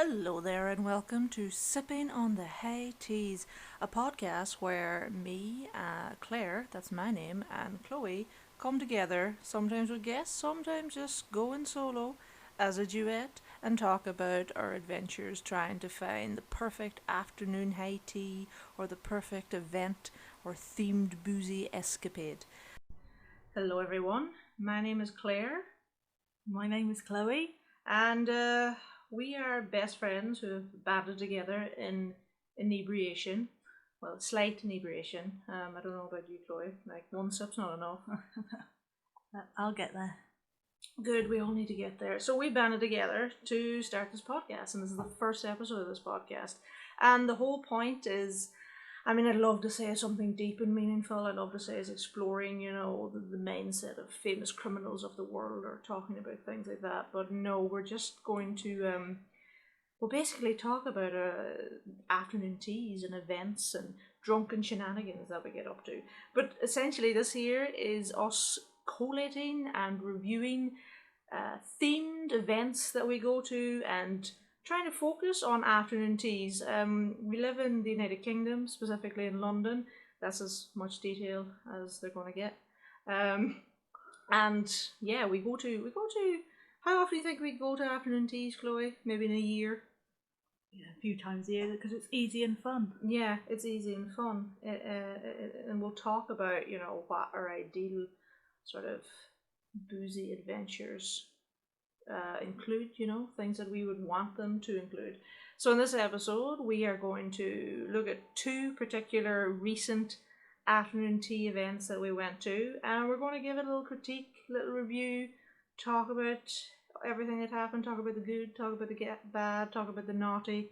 Hello there and welcome to Sippin on the High Teas, a podcast where me, Claire, that's my name, and Chloe come together, sometimes with guests, sometimes just going solo as a duet and talk about our adventures trying to find the perfect afternoon high tea or the perfect event or themed boozy escapade. Hello everyone, my name is Claire. My name is Chloe. And we are best friends who have battled together in inebriation. Well, slight inebriation. I don't know about you, Chloe. Like, one sip's not enough. I'll get there. Good, we all need to get there. So we banded together to start this podcast, and this is the first episode of this podcast. And the whole point is, I mean, I'd love to say something deep and meaningful. I'd love to say is exploring, the mindset of famous criminals of the world or talking about things like that. But no, we're just going to, we'll basically talk about afternoon teas and events and drunken shenanigans that we get up to. But essentially, this here is us collating and reviewing themed events that we go to and trying to focus on afternoon teas. We live in the United Kingdom, specifically in London. That's as much detail as they're going to get. And yeah, we go to. How often do you think we go to afternoon teas, Chloe? Maybe in a year. Yeah, a few times a year because it's easy and fun. Yeah, it's easy and fun. And we'll talk about what our ideal sort of boozy adventures include, things that we would want them to include. So in this episode, we are going to look at two particular recent afternoon tea events that we went to, and we're going to give it a little critique, little review, talk about everything that happened, talk about the good, talk about the bad, talk about the naughty,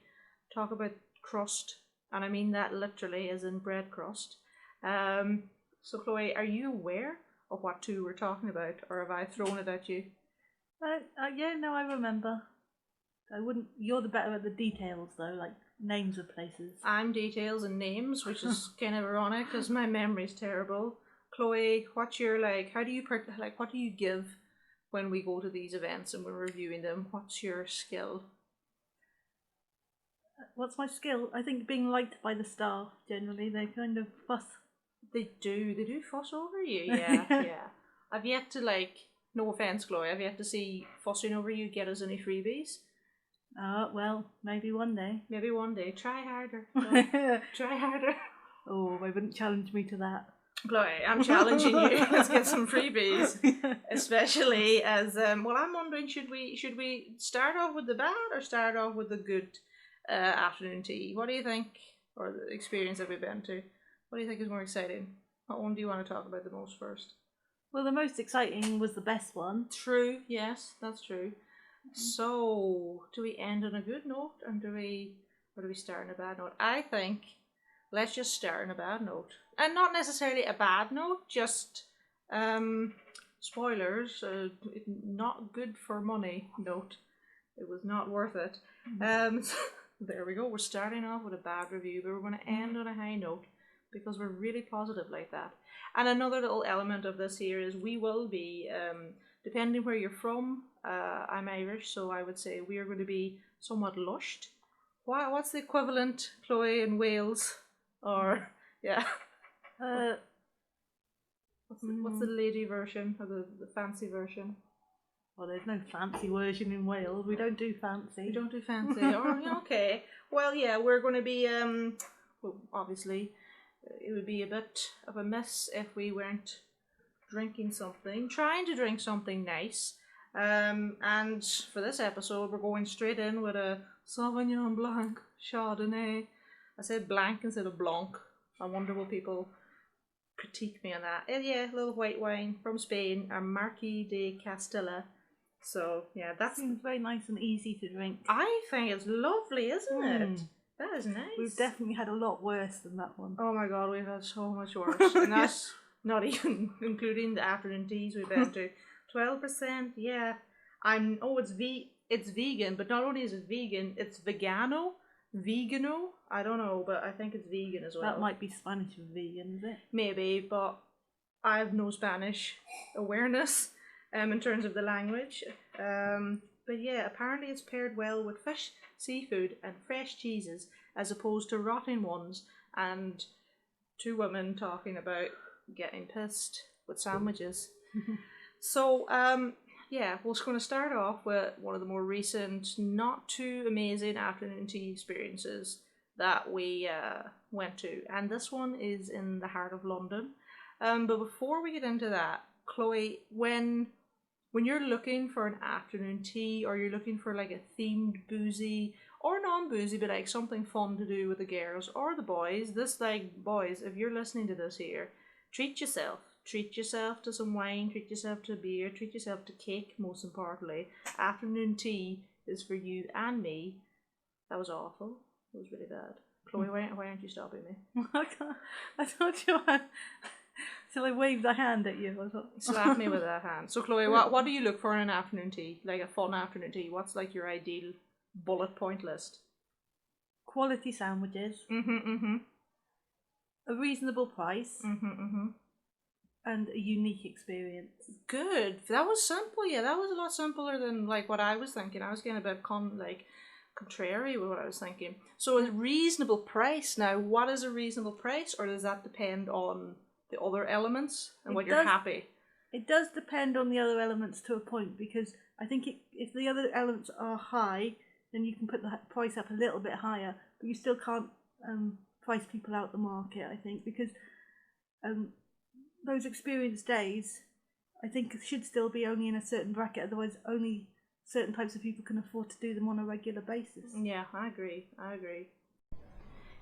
talk about crust, and I mean that literally as in bread crust. So Chloe, are you aware of what two we're talking about, or have I thrown it at you? Yeah, no, I remember. I wouldn't. You're the better at the details, though, like names of places. I'm details and names, which is kind of ironic because my memory's terrible. Chloe, what's your how do you what do you give when we go to these events and we're reviewing them? What's your skill? What's my skill? I think being liked by the staff. Generally, they kind of fuss. They do fuss over you. Yeah, yeah. I've yet to No offense, Chloe. I've yet to see fussing over you get us any freebies. Well, maybe one day. Maybe one day. Try harder. Try harder. Oh, they wouldn't challenge me to that. Chloe, I'm challenging you. Let's get some freebies. Especially as I'm wondering, should we start off with the bad or start off with the good afternoon tea? What do you think? Or the experience that we've been to? What do you think is more exciting? What one do you want to talk about the most first? Well, the most exciting was the best one. True, yes, that's true. So, do we end on a good note, or do we start on a bad note? I think let's just start on a bad note, and not necessarily a bad note, just spoilers. Not good for money note. It was not worth it. So there we go. We're starting off with a bad review, but we're going to end on a high note because we're really positive like that. And another little element of this here is we will be, depending where you're from, I'm Irish, so I would say we are going to be somewhat lushed. What's the equivalent, Chloe, in Wales? Or, yeah. What's the lady version, or the fancy version? Well, there's no fancy version in Wales. We don't do fancy. We don't do fancy. Oh, okay. Well, yeah, we're going to be, well, obviously, it would be a bit of a miss if we weren't trying to drink something nice. And for this episode, we're going straight in with a Sauvignon Blanc Chardonnay. I said blanc instead of blanc. I wonder will people critique me on that. And yeah, a little white wine from Spain, a Marquis de Castilla. So yeah, that seems very nice and easy to drink. I think it's lovely, isn't it? That is nice. We've definitely had a lot worse than that one. Oh my god, we've had so much worse. And that's not even including the afternoon teas we've been to. 12%, yeah. It's vegan, but not only is it vegan, it's vegano. I don't know, but I think it's vegan as well. That might be Spanish for vegan, is it? Maybe, but I have no Spanish awareness in terms of the language. But yeah, apparently it's paired well with fish, seafood, and fresh cheeses, as opposed to rotting ones and two women talking about getting pissed with sandwiches. So, yeah, we're just going to start off with one of the more recent, not too amazing afternoon tea experiences that we went to. And this one is in the heart of London. But before we get into that, Chloe, when you're looking for an afternoon tea, or you're looking for like a themed boozy or non-boozy, but like something fun to do with the girls or the boys, boys, if you're listening to this here, treat yourself. Treat yourself to some wine, treat yourself to beer, treat yourself to cake, most importantly. Afternoon tea is for you and me. That was awful. It was really bad. Chloe, why aren't you stopping me? I thought you had... So I waved a hand at you. I thought... Slap me with that hand. So Chloe, what do you look for in an afternoon tea? Like a fun afternoon tea? What's like your ideal bullet point list? Quality sandwiches. A reasonable price. And a unique experience. Good. That was simple. Yeah, that was a lot simpler than like what I was thinking. I was getting a bit contrary with what I was thinking. So a reasonable price. Now, what is a reasonable price, or does that depend on the other elements and what you're happy? It does depend on the other elements to a point, because I think if the other elements are high, then you can put the price up a little bit higher, but you still can't price people out the market, I think, because those experience days, I think, should still be only in a certain bracket, otherwise only certain types of people can afford to do them on a regular basis. Yeah, I agree.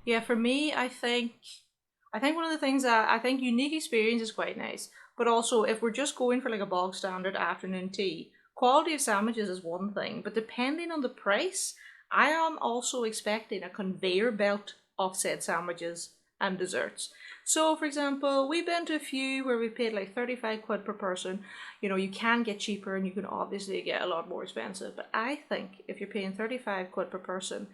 Yeah, for me, I think one of the things that I think unique experience is quite nice, but also if we're just going for like a bog standard afternoon tea, quality of sandwiches is one thing, but depending on the price, I am also expecting a conveyor belt of said sandwiches and desserts. So, for example, we've been to a few where we paid like 35 quid per person. You know, you can get cheaper and you can obviously get a lot more expensive. But I think if you're paying 35 quid per person,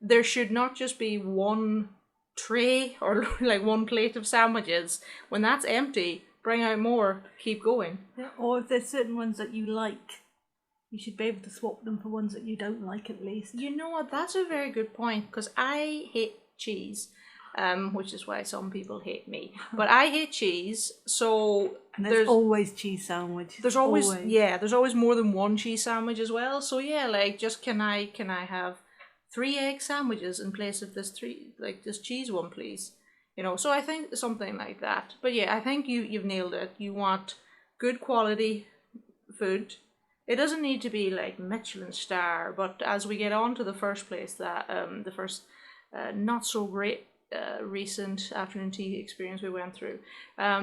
there should not just be one tray or like one plate of sandwiches. When that's empty, bring out more, keep going. Yeah, or if there's certain ones that you like, you should be able to swap them for ones that you don't like at least. You know what, that's a very good point, because I hate cheese. Which is why some people hate me. But I hate cheese, so and there's always cheese sandwich. There's always more than one cheese sandwich as well. So yeah, like just can I have 3 egg sandwiches in place of this cheese one, please? You know, so I think something like that. But yeah, I think you've nailed it. You want good quality food. It doesn't need to be like Michelin star, but as we get on to the first place, that the first not so great recent afternoon tea experience we went through,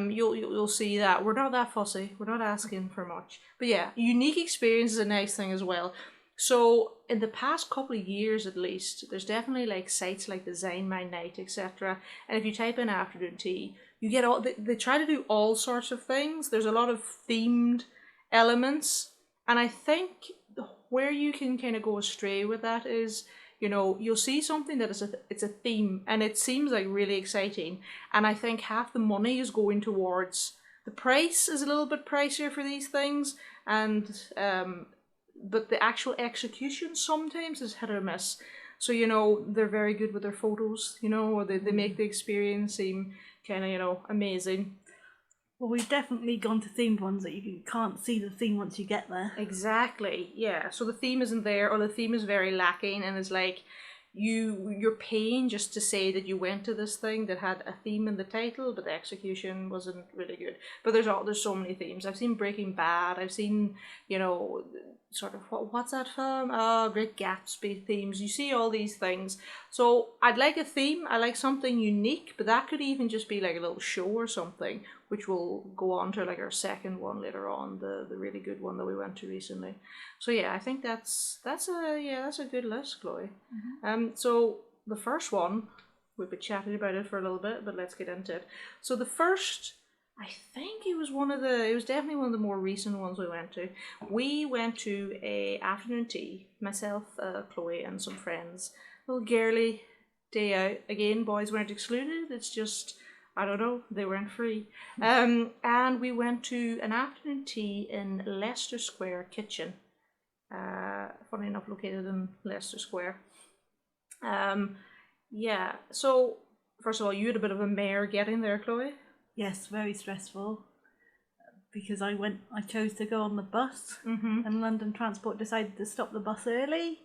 you'll see that we're not that fussy. We're not asking for much. But yeah, unique experience is a nice thing as well. So in the past couple of years at least, there's definitely like sites like Design My Night, etc. And if you type in afternoon tea, you get all they try to do all sorts of things. There's a lot of themed elements, and I think where you can kind of go astray with that is, you know, you'll see something that it's a theme and it seems like really exciting, and I think half the money is going towards the price is a little bit pricier for these things, and but the actual execution sometimes is hit or miss. So, you know, they're very good with their photos, you know, or they make the experience seem kind of, you know, amazing. Well, we've definitely gone to themed ones that you can't see the theme once you get there. Exactly, yeah. So the theme isn't there, or the theme is very lacking, and it's like you're paying just to say that you went to this thing that had a theme in the title, but the execution wasn't really good. But there's so many themes. I've seen Breaking Bad. I've seen, you know, sort of what's that film? Great Gatsby themes. You see all these things. So I'd like a theme. I like something unique, but that could even just be like a little show or something, which will go on to like our second one later on, the really good one that we went to recently. So yeah, I think that's a good list, Chloe. So the first one, we've been chatting about it for a little bit, but let's get into it. So the first, I think it was definitely one of the more recent ones we went to. We went to a afternoon tea, myself, Chloe, and some friends. A little girly day out. Again, boys weren't excluded. It's just, I don't know, they weren't free. And we went to an afternoon tea in Leicester Square Kitchen. funny enough located in Leicester Square. Yeah, so first of all, you had a bit of a mare getting there, Chloe. Yes, very stressful because I chose to go on the bus, Mm-hmm. and London Transport decided to stop the bus early.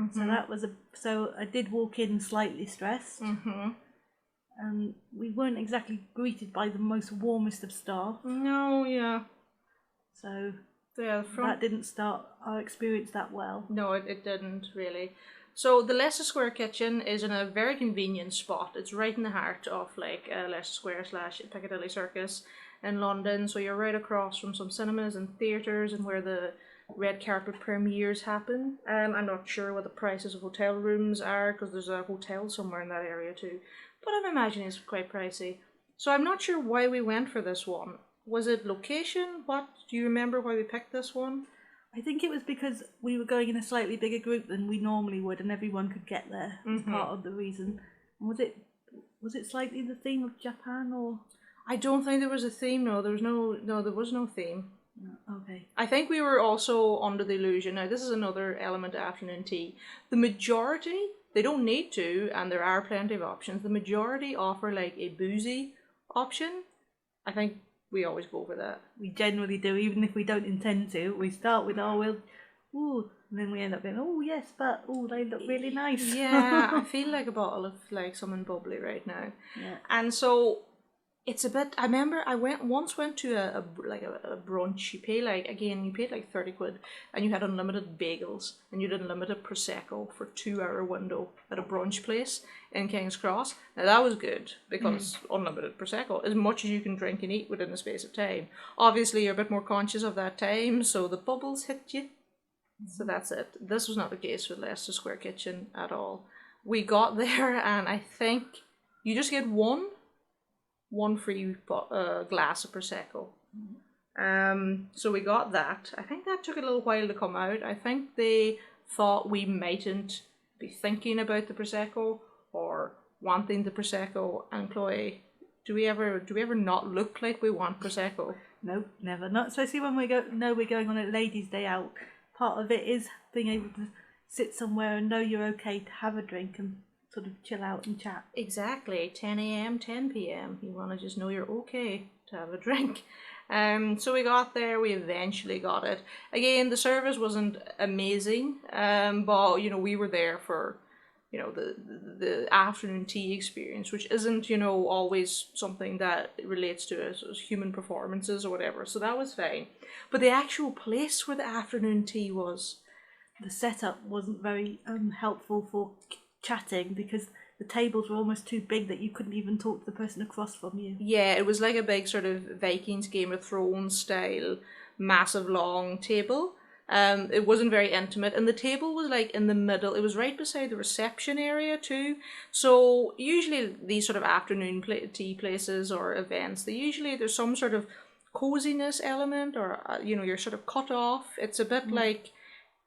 Mm-hmm. So I did walk in slightly stressed, Mm-hmm. and we weren't exactly greeted by the most warmest of staff. No, yeah. So Yeah, that didn't start our experience that well. No, it didn't really. So the Leicester Square kitchen is in a very convenient spot. It's right in the heart of like Leicester Square / Piccadilly Circus in London. So you're right across from some cinemas and theatres and where the red carpet premieres happen. I'm not sure what the prices of hotel rooms are because there's a hotel somewhere in that area too. But I'm imagining it's quite pricey. So I'm not sure why we went for this one. Was it location? What do you remember why we picked this one? I think it was because we were going in a slightly bigger group than we normally would, and everyone could get there. As part of the reason. And was it slightly the theme of Japan, or? I don't think there was a theme. No, there was no theme. No, okay. I think we were also under the illusion. Now, this is another element of afternoon tea. The majority, they don't need to, and there are plenty of options. The majority offer like a boozy option. I think we always go for that. We generally do, even if we don't intend to. We start with, ooh, and then we end up going, oh yes, but they look really nice. Yeah, I feel like a bottle of like something bubbly right now. Yeah. And so it's a bit. I remember I once went to a brunch. You paid like 30 quid, and you had unlimited bagels, and you had unlimited prosecco for 2 hour window at a brunch place in King's Cross. Now that was good because unlimited prosecco, as much as you can drink and eat within the space of time. Obviously, you're a bit more conscious of that time, so the bubbles hit you. So that's it. This was not the case with Leicester Square Kitchen at all. We got there, and I think you just get one free glass of prosecco. So we got that. I think that took a little while to come out. I think they thought we mightn't be thinking about the prosecco or wanting the prosecco. And Chloe, do we ever not look like we want prosecco? No, never. Not especially when we're going on a ladies' day out. Part of it is being able to sit somewhere and know you're okay to have a drink and sort of chill out and chat. Exactly. 10 a.m, 10 p.m. You want to just know you're okay to have a drink. So we got there, we eventually got it. Again, the service wasn't amazing, but we were there for the afternoon tea experience, which isn't always something that relates to as human performances or whatever. So that was fine. But the actual place where the afternoon tea was, the setup wasn't very helpful for chatting because the tables were almost too big that you couldn't even talk to the person across from you. Yeah, it was like a big sort of Vikings Game of Thrones style massive long table. It wasn't very intimate, and the table was like in the middle. It was right beside the reception area too. So usually these sort of afternoon tea places or events, there's some sort of coziness element, or you're sort of cut off. It's a bit like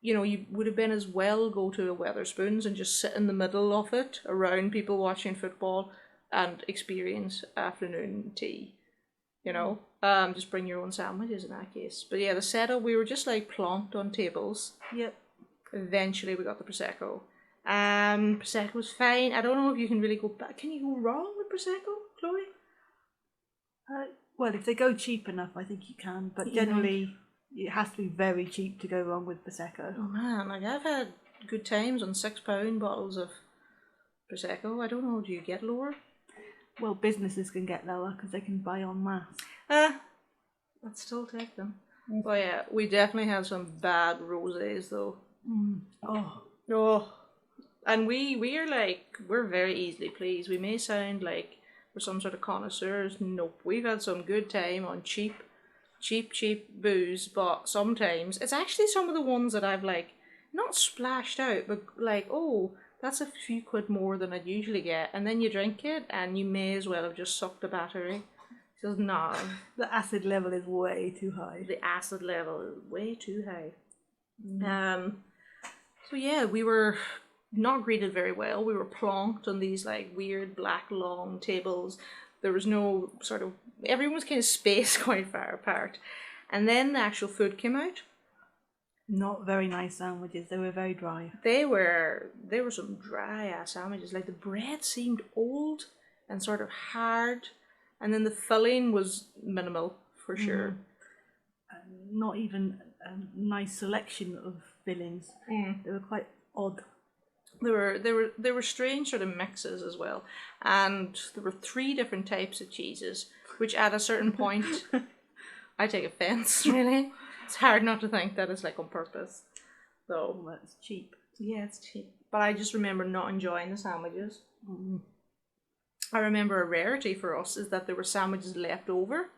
you would have been as well go to a Weatherspoons and just sit in the middle of it around people watching football and experience afternoon tea. Just bring your own sandwiches in that case. But yeah, the setup, we were just like plonked on tables. Yep. Eventually we got the Prosecco. Prosecco was fine. I don't know if you can really go back. Can you go wrong with Prosecco, Chloe? Well, if they go cheap enough, I think you can. But generally, it has to be very cheap to go wrong with Prosecco. Oh man, like I've had good times on £6 bottles of Prosecco. I don't know, do you get lower? Well, businesses can get lower because they can buy en masse. I'd still take them. But yeah, we definitely had some bad rosés though. Oh. And we're very easily pleased. We may sound like we're some sort of connoisseurs. Nope. We've had some good time on cheap booze, but sometimes it's actually some of the ones that I've like not splashed out, but like, oh, that's a few quid more than I'd usually get, and then you drink it and you may as well have just sucked a battery. Because nah, the acid level is way too high. The acid level is way too high. So yeah, we were not greeted very well. We were plonked on these like weird black long tables. There was no sort of, everyone was kind of spaced quite far apart. And then the actual food came out. Not very nice sandwiches. They were very dry. They were some dry ass sandwiches. Like the bread seemed old and sort of hard, and then the filling was minimal for sure. Not even a nice selection of fillings. They were quite odd. They were strange sort of mixes as well, and there were 3 different types of cheeses, which at a certain point, I take offence. Really, it's hard not to think that it's like on purpose. So Well, that's cheap. yeah, it's cheap. But I just remember not enjoying the sandwiches. I remember a rarity for us is that there were sandwiches left over.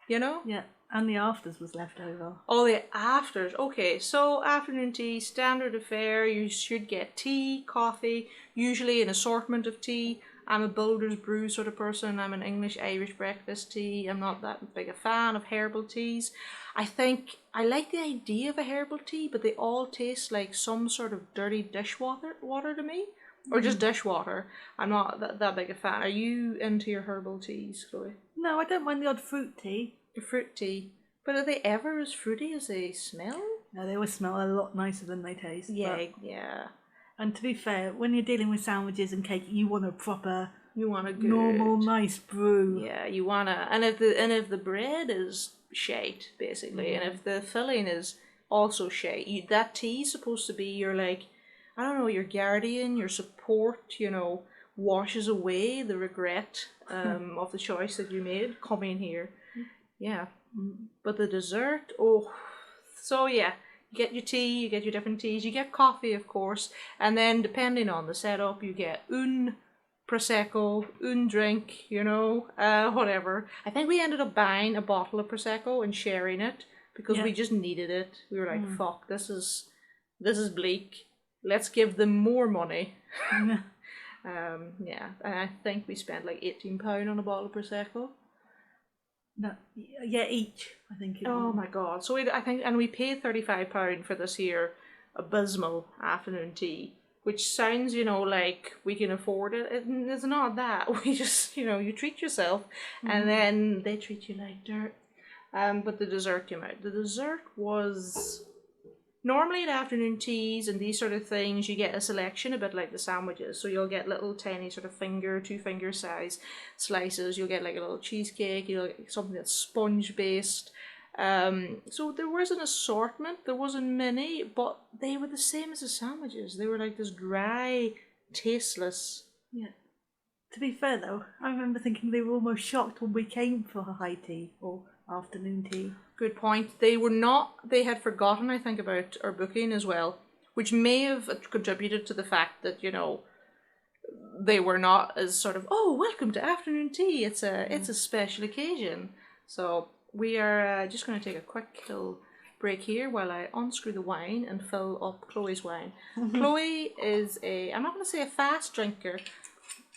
You know? Yeah, and the afters was left over. Oh, the afters. Okay, so afternoon tea, standard affair. You should get tea, coffee, usually an assortment of tea. I'm a Builder's Brew sort of person. I'm an English-Irish breakfast tea. I'm not that big a fan of herbal teas. I think I like the idea of a herbal tea, but they all taste like some sort of dirty dishwater to me. Or just dishwater. I'm not that big a fan. Are you into your herbal teas, Chloe? No, I don't mind the odd fruit tea. A fruit tea. But are they ever as fruity as they smell? No, they always smell a lot nicer than they taste. Yeah, but- yeah. And to be fair, when you're dealing with sandwiches and cake, you want a proper, You want a good normal, nice brew. Yeah, you wanna, and if the bread is shite basically, and if the filling is also shite, that tea's supposed to be your like, I don't know, your guardian, your support. You know, washes away the regret of the choice that you made coming here. Yeah, but the dessert, oh, so yeah. You get your tea, you get your different teas, you get coffee, of course, and then depending on the setup, you get un prosecco, un drink, you know, whatever. I think we ended up buying a bottle of prosecco and sharing it because we just needed it. We were like, "Fuck, this is bleak. Let's give them more money." Yeah, and I think we spent like £18 on a bottle of prosecco. No, yeah, each, I think it Oh was. my god! So I think, and we paid £35 for this here abysmal afternoon tea, which sounds, you know, like we can afford it. It's not that. We just, you know, you treat yourself, and then they treat you like dirt. But the dessert came out. The dessert was normally at afternoon teas and these sort of things, you get a selection a bit like the sandwiches. So you'll get little tiny sort of 2-finger size slices. You'll get like a little cheesecake. You'll get something that's sponge based. So there was an assortment. There wasn't many, but they were the same as the sandwiches. They were like this dry, tasteless. Yeah. To be fair though, I remember thinking they were almost shocked when we came for high tea or afternoon tea. Good point. They were not, they had forgotten, I think, about our booking as well, which may have contributed to the fact that, you know, they were not as sort of, oh, welcome to afternoon tea. It's a special occasion. So we are just going to take a quick little break here while I unscrew the wine and fill up Chloe's wine. Chloe is I'm not going to say a fast drinker,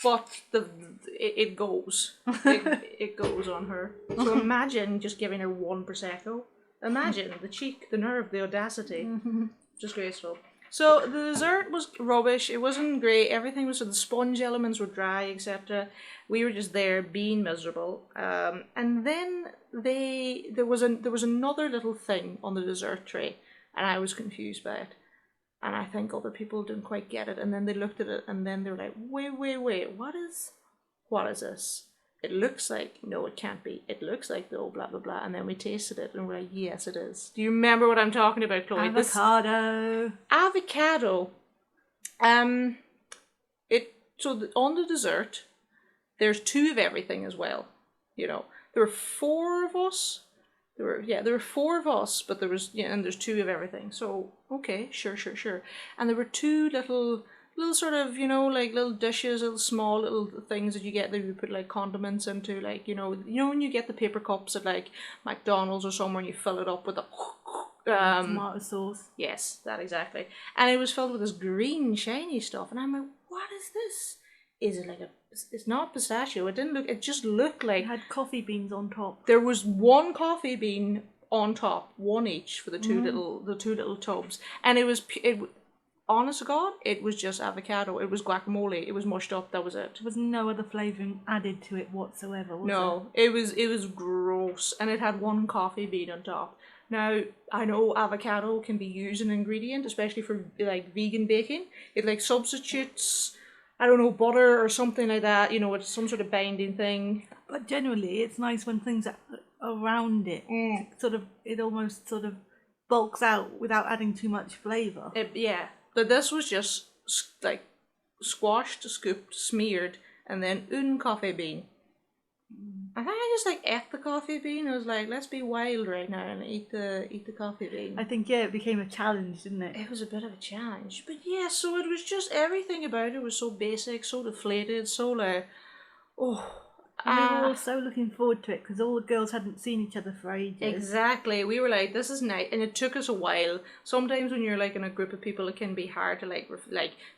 but it goes. It goes on her. So imagine just giving her 1 Prosecco. Imagine the cheek, the nerve, the audacity. Just graceful. So the dessert was rubbish. It wasn't great. Everything was, so the sponge elements were dry, etc. We were just there being miserable. And then there was another little thing on the dessert tray, and I was confused by it. And I think other people didn't quite get it. And then they looked at it and then they were like, wait, what is this? It looks like, no, it can't be. It looks like the blah, blah, blah. And then we tasted it and we're like, yes, it is. Do you remember what I'm talking about, Chloe? Avocado. Avocado. On the dessert, there's 2 of everything as well. You know, there were 4 of us. There were 4 of us, but there was, and there's 2 of everything. So, okay, sure. And there were 2 little sort of, you know, like little dishes, little small little things that you get that you put like condiments into, like, you know when you get the paper cups at like McDonald's or somewhere and you fill it up with Tomato sauce. Yes, that exactly. And it was filled with this green shiny stuff, and I'm like, what is this? Is it like it's not pistachio. It just looked like... It had coffee beans on top. There was 1 coffee bean on top, 1 each for the two little tubs. And honest to God, it was just avocado. It was guacamole. It was mushed up. That was it. There was no other flavouring added to it whatsoever, was No, it was gross. And it had 1 coffee bean on top. Now, I know avocado can be used as an ingredient, especially for like vegan baking. It like substitutes, I don't know, butter or something like that. You know, it's some sort of binding thing. But generally, it's nice when things are around it. It almost sort of bulks out without adding too much flavour. Yeah, but this was just like squashed, scooped, smeared, and then un coffee bean. I think I just like ate the coffee bean. I was like, let's be wild right now and eat the coffee bean. I think, yeah, it became a challenge, didn't it? It was a bit of a challenge. But yeah, so it was just everything about it was so basic, so deflated, so like, oh. And we were all so looking forward to it because all the girls hadn't seen each other for ages. Exactly. We were like, this is nice. And it took us a while. Sometimes when you're like in a group of people, it can be hard to like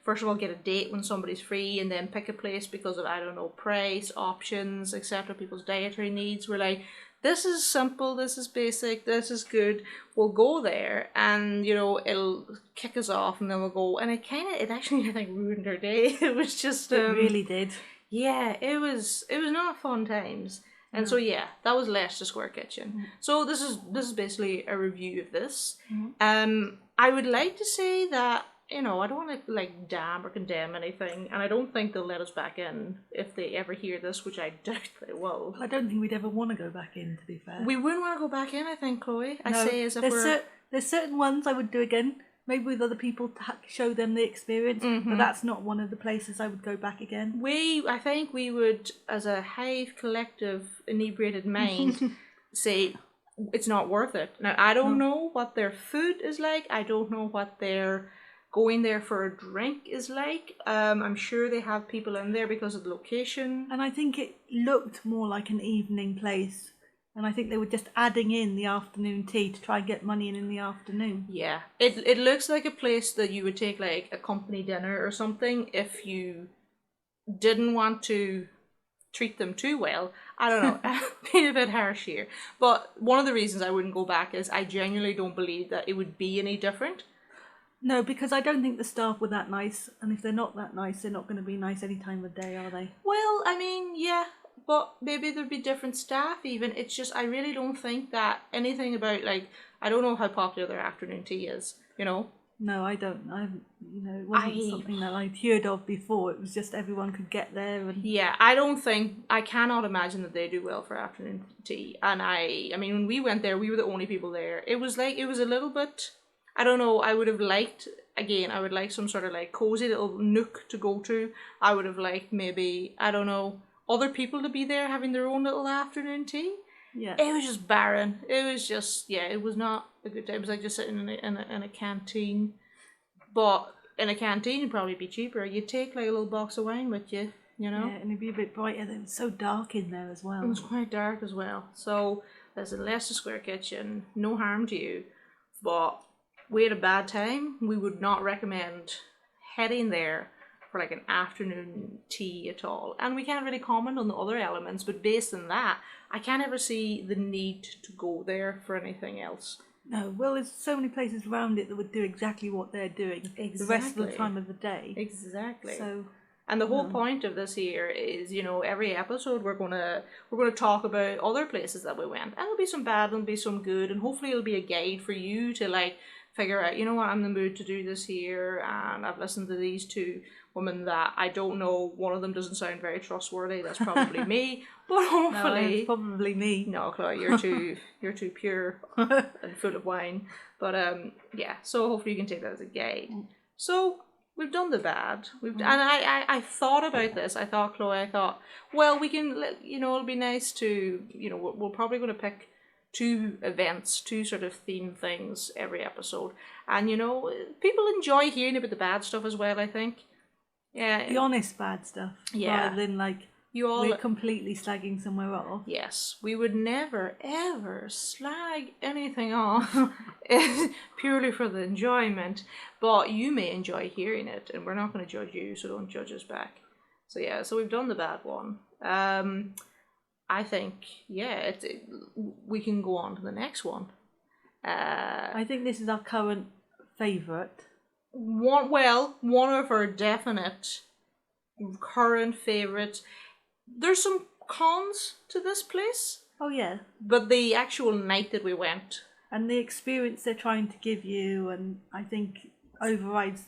first of all, get a date when somebody's free and then pick a place because of, I don't know, price, options, etc. People's dietary needs. We're like, this is simple, this is basic, this is good. We'll go there and, you know, it'll kick us off and then we'll go. And it actually, I think, ruined our day. It was just... it really did. Yeah, it was not fun times. And so yeah, that was Leicester Square Kitchen. So this is basically a review of this. I would like to say that, you know, I don't want to like damn or condemn anything, and I don't think they'll let us back in if they ever hear this, which I doubt they will. I don't think we'd ever want to go back in, to be fair. We wouldn't want to go back in, I think, Chloe. I say as if there's certain ones I would do again. Maybe with other people to show them the experience, but that's not one of the places I would go back again. I think we would, as a hive collective inebriated mind, say it's not worth it. Now, I don't know what their food is like. I don't know what their going there for a drink is like. I'm sure they have people in there because of the location. And I think it looked more like an evening place. And I think they were just adding in the afternoon tea to try and get money in the afternoon. Yeah. It looks like a place that you would take like a company dinner or something if you didn't want to treat them too well. I don't know. Being a bit harsh here. But one of the reasons I wouldn't go back is I genuinely don't believe that it would be any different. No, because I don't think the staff were that nice. And if they're not that nice, they're not going to be nice any time of day, are they? Well, I mean, yeah. But maybe there'd be different staff even. It's just, I really don't think that anything about, like, I don't know how popular their afternoon tea is, you know? No, I don't. It wasn't something that I'd heard of before. It was just everyone could get there. And yeah, I cannot imagine that they do well for afternoon tea. And I mean, when we went there, we were the only people there. It was a little bit, I don't know, I would like some sort of like cozy little nook to go to. I would have liked maybe, I don't know, other people to be there having their own little afternoon tea. Yeah. It was just barren. It was just, yeah, it was not a good time. It was like just sitting in a canteen. But in a canteen it'd probably be cheaper. You'd take like a little box of wine with you, you know? Yeah, and it'd be a bit brighter. It was so dark in there as well. It was quite dark as well. So there's a Leicester Square Kitchen. No harm to you. But we had a bad time. We would not recommend heading there for like an afternoon tea at all. And we can't really comment on the other elements, but based on that, I can't ever see the need to go there for anything else. No, well, there's so many places around it that would do exactly what they're doing the rest of the time of the day. Exactly. So, and the whole point of this here is, you know, every episode we're gonna talk about other places that we went. And there'll be some bad, there'll be some good, and hopefully it'll be a guide for you to like figure out, you know what, I'm in the mood to do this here, and I've listened to these two women that I don't know, one of them doesn't sound very trustworthy, that's probably me, but hopefully... No, it's probably me. No, Chloe, you're too pure and full of wine, but yeah, so hopefully you can take that as a guide. So, we've done the bad, and I thought about this, Chloe, well, we can, you know, it'll be nice to, you know, we're probably going to pick two events, two sort of theme things every episode, and you know, people enjoy hearing about the bad stuff as well, I think. Yeah, the honest bad stuff. Yeah, rather than like we're completely slagging somewhere off. Yes, we would never ever slag anything off purely for the enjoyment. But you may enjoy hearing it, and we're not going to judge you, so don't judge us back. So yeah, so we've done the bad one. I think we can go on to the next one. I think this is our current favourite. One of our definite current favourites. There's some cons to this place. Oh yeah. But the actual night that we went and the experience they're trying to give you, and I think overrides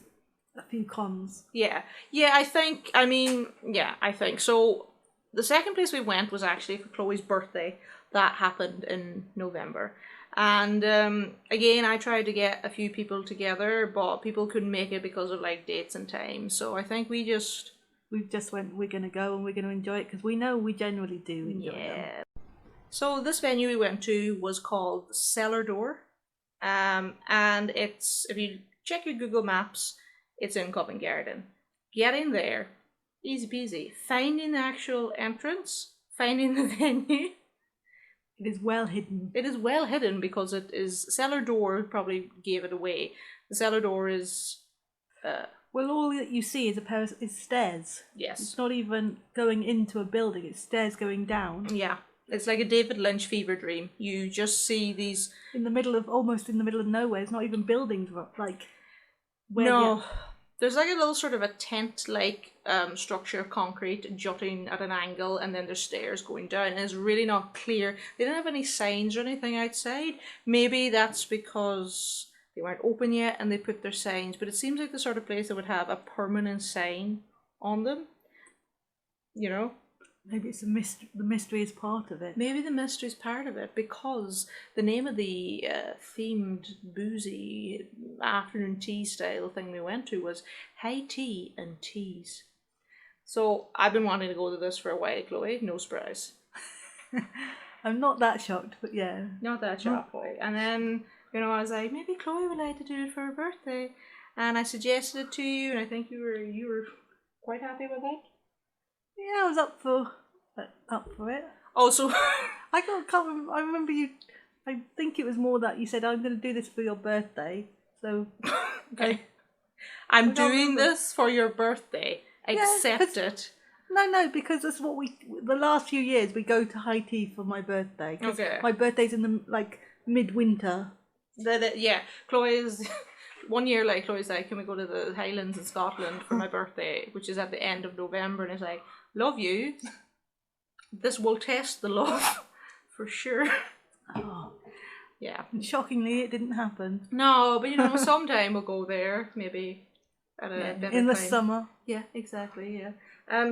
a few cons. Yeah, I think. I think so. The second place we went was actually for Chloe's birthday. That happened in November. And again, I tried to get a few people together, but people couldn't make it because of like dates and times. So I think we just went, we're going to go and we're going to enjoy it because we know we generally do enjoy them. So this venue we went to was called Cellar Door. And it's, if you check your Google Maps, it's in Covent Garden. Getting there, easy peasy. Finding the actual entrance, finding the venue. It is well hidden. It is well hidden because it is, Cellar Door probably gave it away. The cellar door is... well, all that you see is is stairs. Yes. It's not even going into a building, it's stairs going down. Yeah. It's like a David Lynch fever dream. You just see these... almost in the middle of nowhere. It's not even buildings, like... No. There's like a little sort of a tent-like structure of concrete jutting at an angle, and then there's stairs going down, and it's really not clear. They didn't have any signs or anything outside. Maybe that's because they weren't open yet and they put their signs, but it seems like the sort of place that would have a permanent sign on them. You know? Maybe it's the mystery is part of it. Maybe the mystery is part of it, because the name of the themed boozy afternoon tea style thing we went to was High Tea and Teas. So I've been wanting to go to this for a while, Chloe. No surprise. I'm not that shocked, but yeah. Not that shocked, Chloe. And then, I was like, maybe Chloe would like to do it for her birthday. And I suggested it to you, and I think you were quite happy with it. Yeah, I was up for it. Oh, so I remember you. I think it was more that you said, "I'm going to do this for your birthday." So okay, I'm doing this for your birthday. Accept it. No, because that's what the last few years we go to High Tea for my birthday. Okay. My birthday's in the midwinter. Yeah, Chloe's. 1 year, Chloe's like, can we go to the Highlands in Scotland for my birthday, which is at the end of November, and it's like, love you. This will test the love, for sure. Oh. Yeah. And shockingly, it didn't happen. No, but sometime we'll go there, maybe at a better in the time. summer. Yeah, exactly, yeah.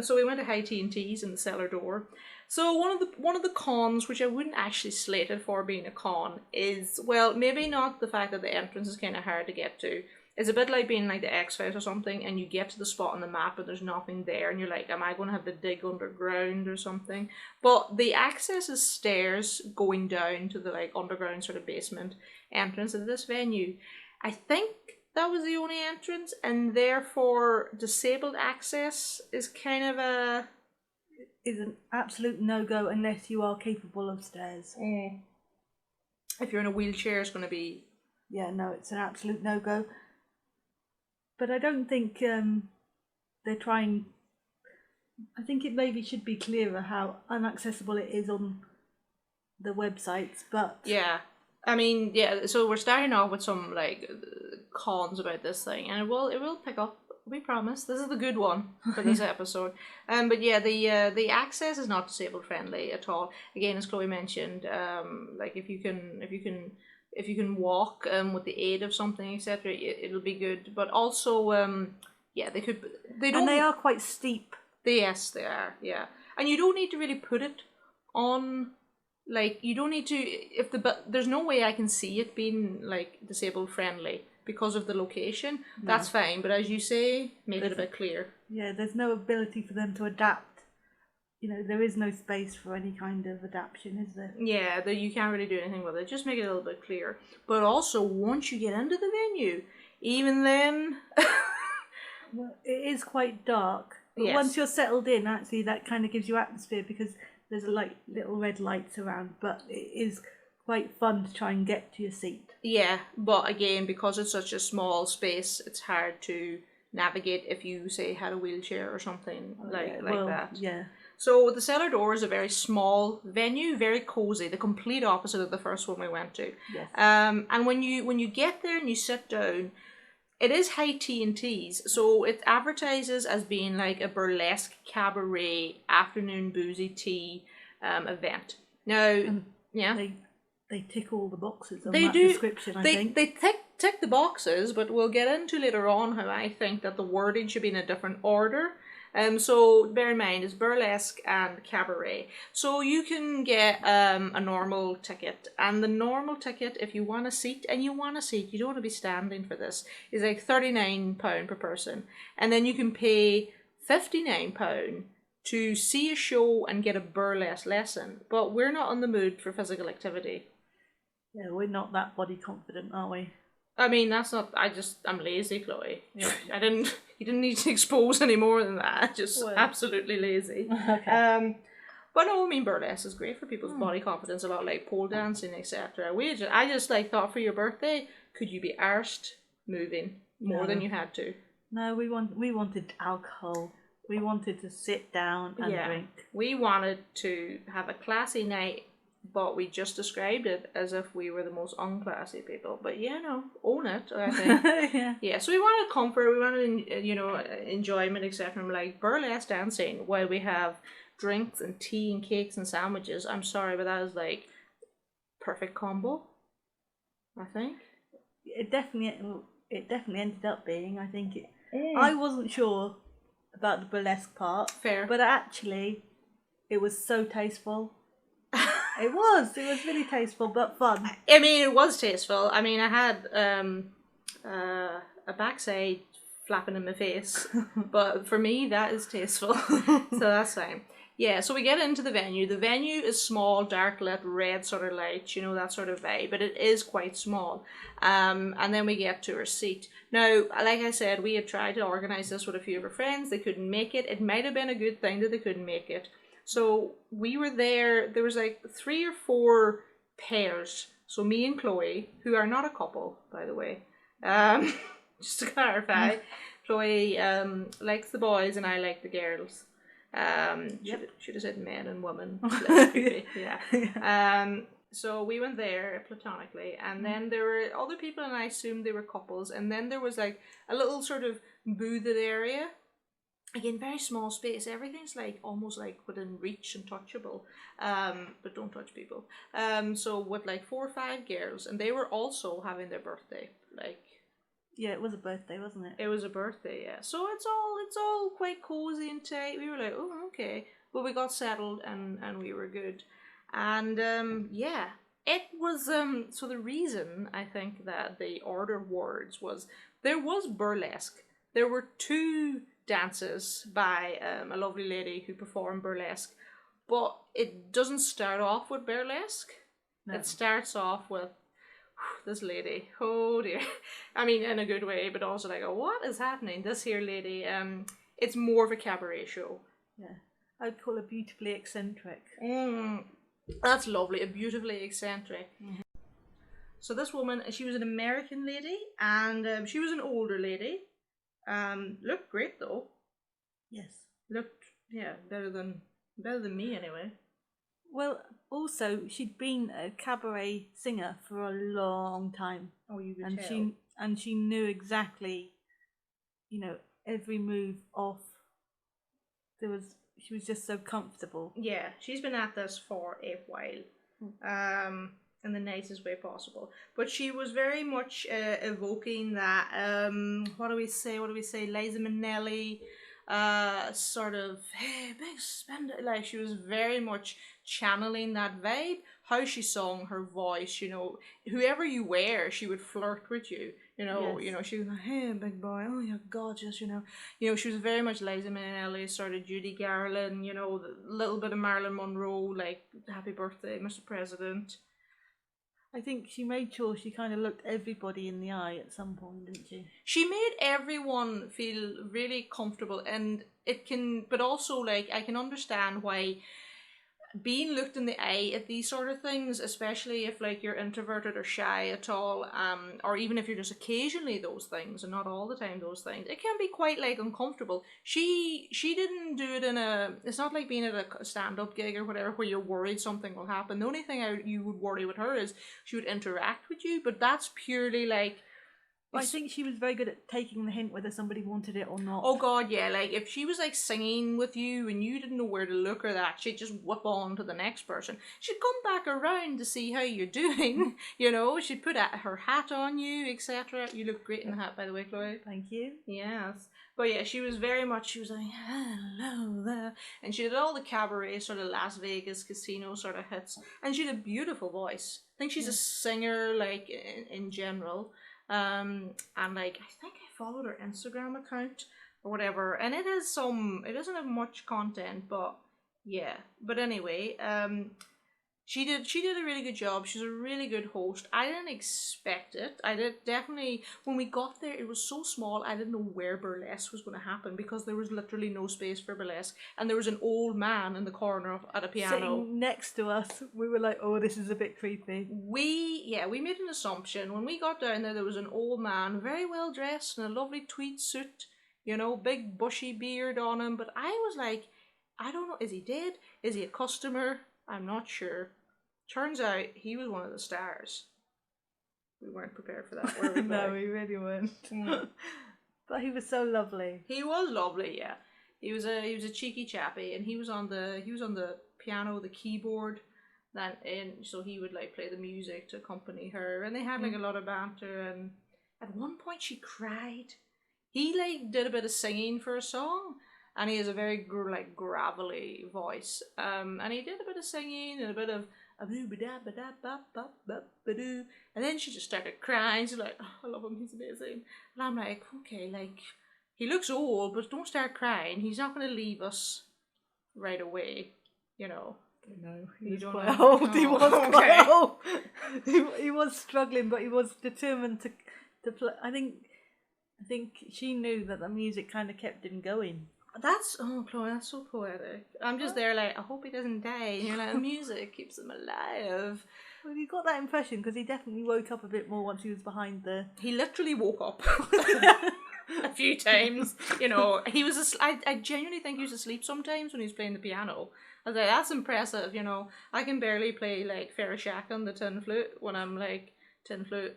So we went to High Tea and Teas in the Cellar Door. So one of the cons, which I wouldn't actually slate it for being a con, is, well, maybe not the fact that the entrance is kind of hard to get to. It's a bit like being like the X-Files or something, and you get to the spot on the map and there's nothing there, and you're like, am I going to have to dig underground or something? But the access is stairs going down to the underground sort of basement entrance of this venue. I think that was the only entrance, and therefore disabled access is kind of is an absolute no-go unless you are capable of stairs. If you're in a wheelchair, it's going to be... Yeah, no, it's an absolute no-go. But I don't think they're trying... I think it maybe should be clearer how inaccessible it is on the websites, but... Yeah. I mean, yeah, so we're starting off with some, cons about this thing, and it will pick up. We promise. This is the good one for this episode. But yeah, the access is not disabled friendly at all. Again, as Chloe mentioned, if you can walk with the aid of something, etc., it'll be good. But also, they don't. And they are quite steep. Yes, they are. Yeah, and you don't need to really put it on. You don't need to. There's no way I can see it being disabled friendly. Because of the location, that's fine. But as you say, make it a bit clear. Yeah, there's no ability for them to adapt. There is no space for any kind of adaptation, is there? Yeah, you can't really do anything with it. Just make it a little bit clearer. But also, once you get into the venue, even then... Well, it is quite dark. But yes. Once you're settled in, actually, that kind of gives you atmosphere because there's little red lights around. But it is quite fun to try and get to your seat. Yeah, but again, because it's such a small space, it's hard to navigate if you, say, had a wheelchair or something like that. Yeah. So the Cellar Door is a very small venue, very cozy, the complete opposite of the first one we went to. Yes. And when you get there and you sit down, it is High Tea and Teas, so it advertises as being like a burlesque cabaret afternoon boozy tea event. Now, yeah. they tick all the boxes on They that do. description, I think. They tick the boxes, but we'll get into later on how I think that the wording should be in a different order. So bear in mind, it's burlesque and cabaret. So you can get a normal ticket, and the normal ticket, if you want a seat, and you want a seat, you don't want to be standing for this, is like £39 per person, and then you can pay £59 to see a show and get a burlesque lesson. But we're not in the mood for physical activity. Yeah, we're not that body confident, are we? I mean, that's not. I'm lazy, Chloe. Yeah, You didn't need to expose any more than that. Just absolutely lazy. Okay. But no, I mean, burlesque is great for people's body confidence. A lot like pole dancing, etc. I just like thought for your birthday, could you be arsed moving more than you had to? No, we wanted alcohol. We wanted to sit down and drink. We wanted to have a classy night, but we just described it as if we were the most unclassy people. But yeah, no, own it, I think. Yeah, so we wanted comfort, we wanted, enjoyment, etc. And like burlesque dancing while we have drinks and tea and cakes and sandwiches. I'm sorry, but that is like perfect combo, I think. It definitely ended up being, I think. I wasn't sure about the burlesque part. Fair. But actually, it was so tasteful. It was really tasteful, but fun. I mean, it was tasteful. I mean, I had a backside flapping in my face, but for me, that is tasteful. So that's fine. Yeah, so we get into the venue. The venue is small, dark lit, red sort of lights, that sort of vibe, but it is quite small. And then we get to our seat. Now, like I said, we had tried to organise this with a few of our friends. They couldn't make it. It might have been a good thing that they couldn't make it. So we were there was like 3 or 4 pairs. So me and Chloe, who are not a couple, by the way, just to clarify, Chloe likes the boys and I like the girls. Should have said men and women. Yeah. So we went there platonically, and then there were other people, and I assumed they were couples. And then there was like a little sort of boothed area. Again, very small space. Everything's like almost like within reach and touchable, but don't touch people. So with like 4 or 5 girls, and they were also having their birthday. Yeah, it was a birthday, wasn't it? It was a birthday, yeah. So it's all quite cozy and tight. We were like, oh, okay, but we got settled and we were good, and yeah, it was So the reason I think that the order of words was there was burlesque. There were 2 dances by a lovely lady who performed burlesque, but it doesn't start off with burlesque. No. It starts off with this lady, oh dear, I mean in a good way, but also like, oh, what is happening? This here lady, it's more of a cabaret show. Yeah, I'd call her beautifully eccentric. That's lovely, a beautifully eccentric. Mm-hmm. So this woman, she was an American lady, and she was an older lady. Looked great though. Yes. Looked, yeah, better than me anyway. Well, also she'd been a cabaret singer for a long time. Oh, you could tell. She knew exactly, every move off. She was just so comfortable. Yeah, she's been at this for a while. In the nicest way possible. But she was very much evoking that, what do we say, Liza Minnelli, sort of, hey, big spender. Like, she was very much channeling that vibe. How she sung, her voice, whoever you were, she would flirt with you. Yes. She was like, hey, big boy, oh, you're gorgeous, she was very much Liza Minnelli, sort of Judy Garland, a little bit of Marilyn Monroe, like, happy birthday, Mr. President. I think she made sure she kind of looked everybody in the eye at some point, didn't she? She made everyone feel really comfortable, and but also, like, I can understand why being looked in the eye at these sort of things, especially if like you're introverted or shy at all, or even if you're just occasionally those things and not all the time those things, it can be quite like uncomfortable. She didn't do it it's not like being at a stand-up gig or whatever where you're worried something will happen. The only thing you would worry with her is she would interact with you, but that's purely like I think she was very good at taking the hint whether somebody wanted it or not. Oh god, yeah, like if she was like singing with you and you didn't know where to look or that, she'd just whip on to the next person. She'd come back around to see how you're doing, you know, she'd put her hat on you, etc. You look great in the hat, by the way, Chloe. Thank you. Yes. But yeah, she was like, hello there. And she did all the cabaret sort of Las Vegas casino sort of hits. And she had a beautiful voice. I think she's a singer, like, in general. And like I think I followed her Instagram account or whatever, and it doesn't have much content, but yeah. But anyway, she did a really good job. She's a really good host. I didn't expect it. I did definitely, when we got there, it was so small, I didn't know where burlesque was going to happen because there was literally no space for burlesque, and there was an old man in the corner at a piano. Sitting next to us, we were like, oh, this is a bit creepy. We made an assumption. When we got down there was an old man, very well dressed in a lovely tweed suit, you know, big bushy beard on him, but I was like, I don't know, is he dead? Is he a customer? I'm not sure. Turns out he was one of the stars. We weren't prepared for that, were we? No, we really weren't. But he was so lovely. He was lovely, yeah. He was a cheeky chappy, and he was on the piano, the keyboard, and so he would like play the music to accompany her, and they had like a lot of banter. And at one point she cried. He like did a bit of singing for a song, and he has a very gravelly voice. And he did a bit of singing and a bit of and then she just started crying. She's like, oh, I love him, he's amazing. And I'm like, okay, like, he looks old, but don't start crying. He's not going to leave us right away, you know. No, he was quite old. He was quite old. He was struggling, but he was determined to play. I think she knew that the music kind of kept him going. Chloe, that's so poetic. I'm just there like, I hope he doesn't die. And you're like, the music keeps him alive. Well, you got that impression because he definitely woke up a bit more once he was behind the... He literally woke up a few times. You know, he was I genuinely think he was asleep sometimes when he was playing the piano. I was like, that's impressive, you know. I can barely play like Ferrashak on the tin flute when I'm like, tin flute,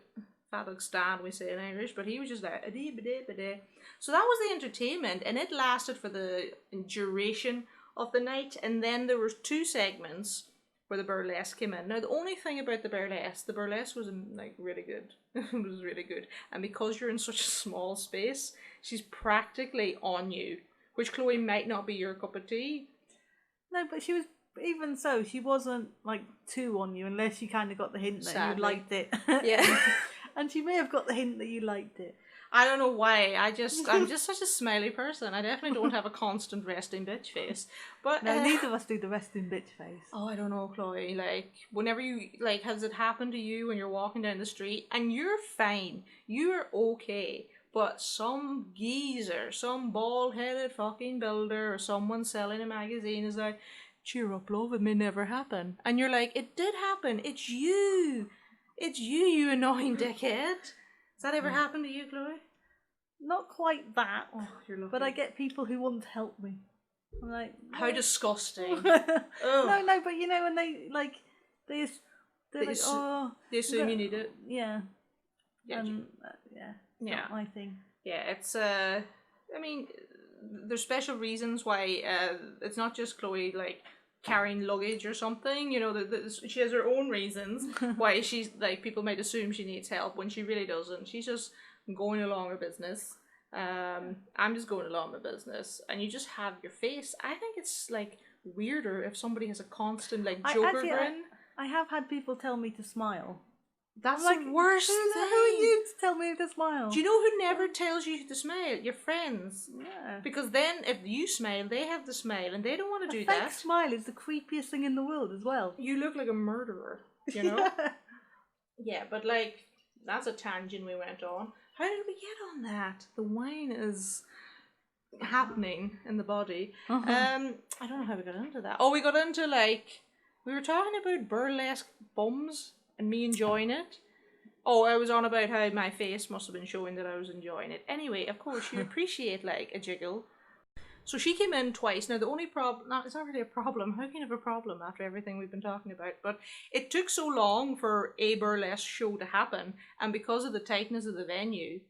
Fadog stand, we say in Irish, but he was just like, a-dee-ba-dee-ba-dee. So that was the entertainment, and it lasted for the duration of the night, and then there were 2 segments where the burlesque came in. Now, the only thing about the burlesque was like really good. It was really good. And because you're in such a small space, she's practically on you, which, Chloe, might not be your cup of tea. No, but she was, even so, she wasn't like too on you unless you kind of got the hint that you liked it. Yeah. And she may have got the hint that you liked it. I don't know why. I'm just such a smiley person. I definitely don't have a constant resting bitch face. But no, neither of us do the resting bitch face. Oh, I don't know, Chloe. Like, whenever you has it happened to you when you're walking down the street and you're fine, you're okay, but some geezer, some bald-headed fucking builder, or someone selling a magazine is like, cheer up, love, it may never happen, and you're like, it did happen. It's you. It's you, you annoying dickhead. Has that ever happened to you, Chloe? Not quite that. Oh, you're lucky. But I get people who want to help me. I'm like, how disgusting. No, but you know when they like, they're like, oh, they assume you need it. Yeah. Yeah. Yeah. Not my thing. Yeah, it's I mean, there's special reasons why it's not just Chloe like carrying luggage or something, you know, she has her own reasons why she's like, people might assume she needs help when she really doesn't. She's just going along her business. I'm just going along my business, and you just have your face. I think it's like weirder if somebody has a constant like Joker grin. I have had people tell me to smile. That's like, the worst thing. Who are you to tell me to smile? Do you know who never tells you to smile? Your friends. Yeah. Because then if you smile, they have to smile, and they don't want to do that. A fake smile is the creepiest thing in the world as well. You look like a murderer, you know? Yeah, but like, that's a tangent we went on. How did we get on that? The wine is happening in the body. I don't know how we got into that. Oh, we got into like, we were talking about burlesque bums and me enjoying it. Oh, I was on about how my face must have been showing that I was enjoying it. Anyway, of course, you appreciate like a jiggle. So she came in twice. Now the only problem, it's not really a problem. How can you have a problem after everything we've been talking about? But it took so long for a burlesque show to happen, and because of the tightness of the venue,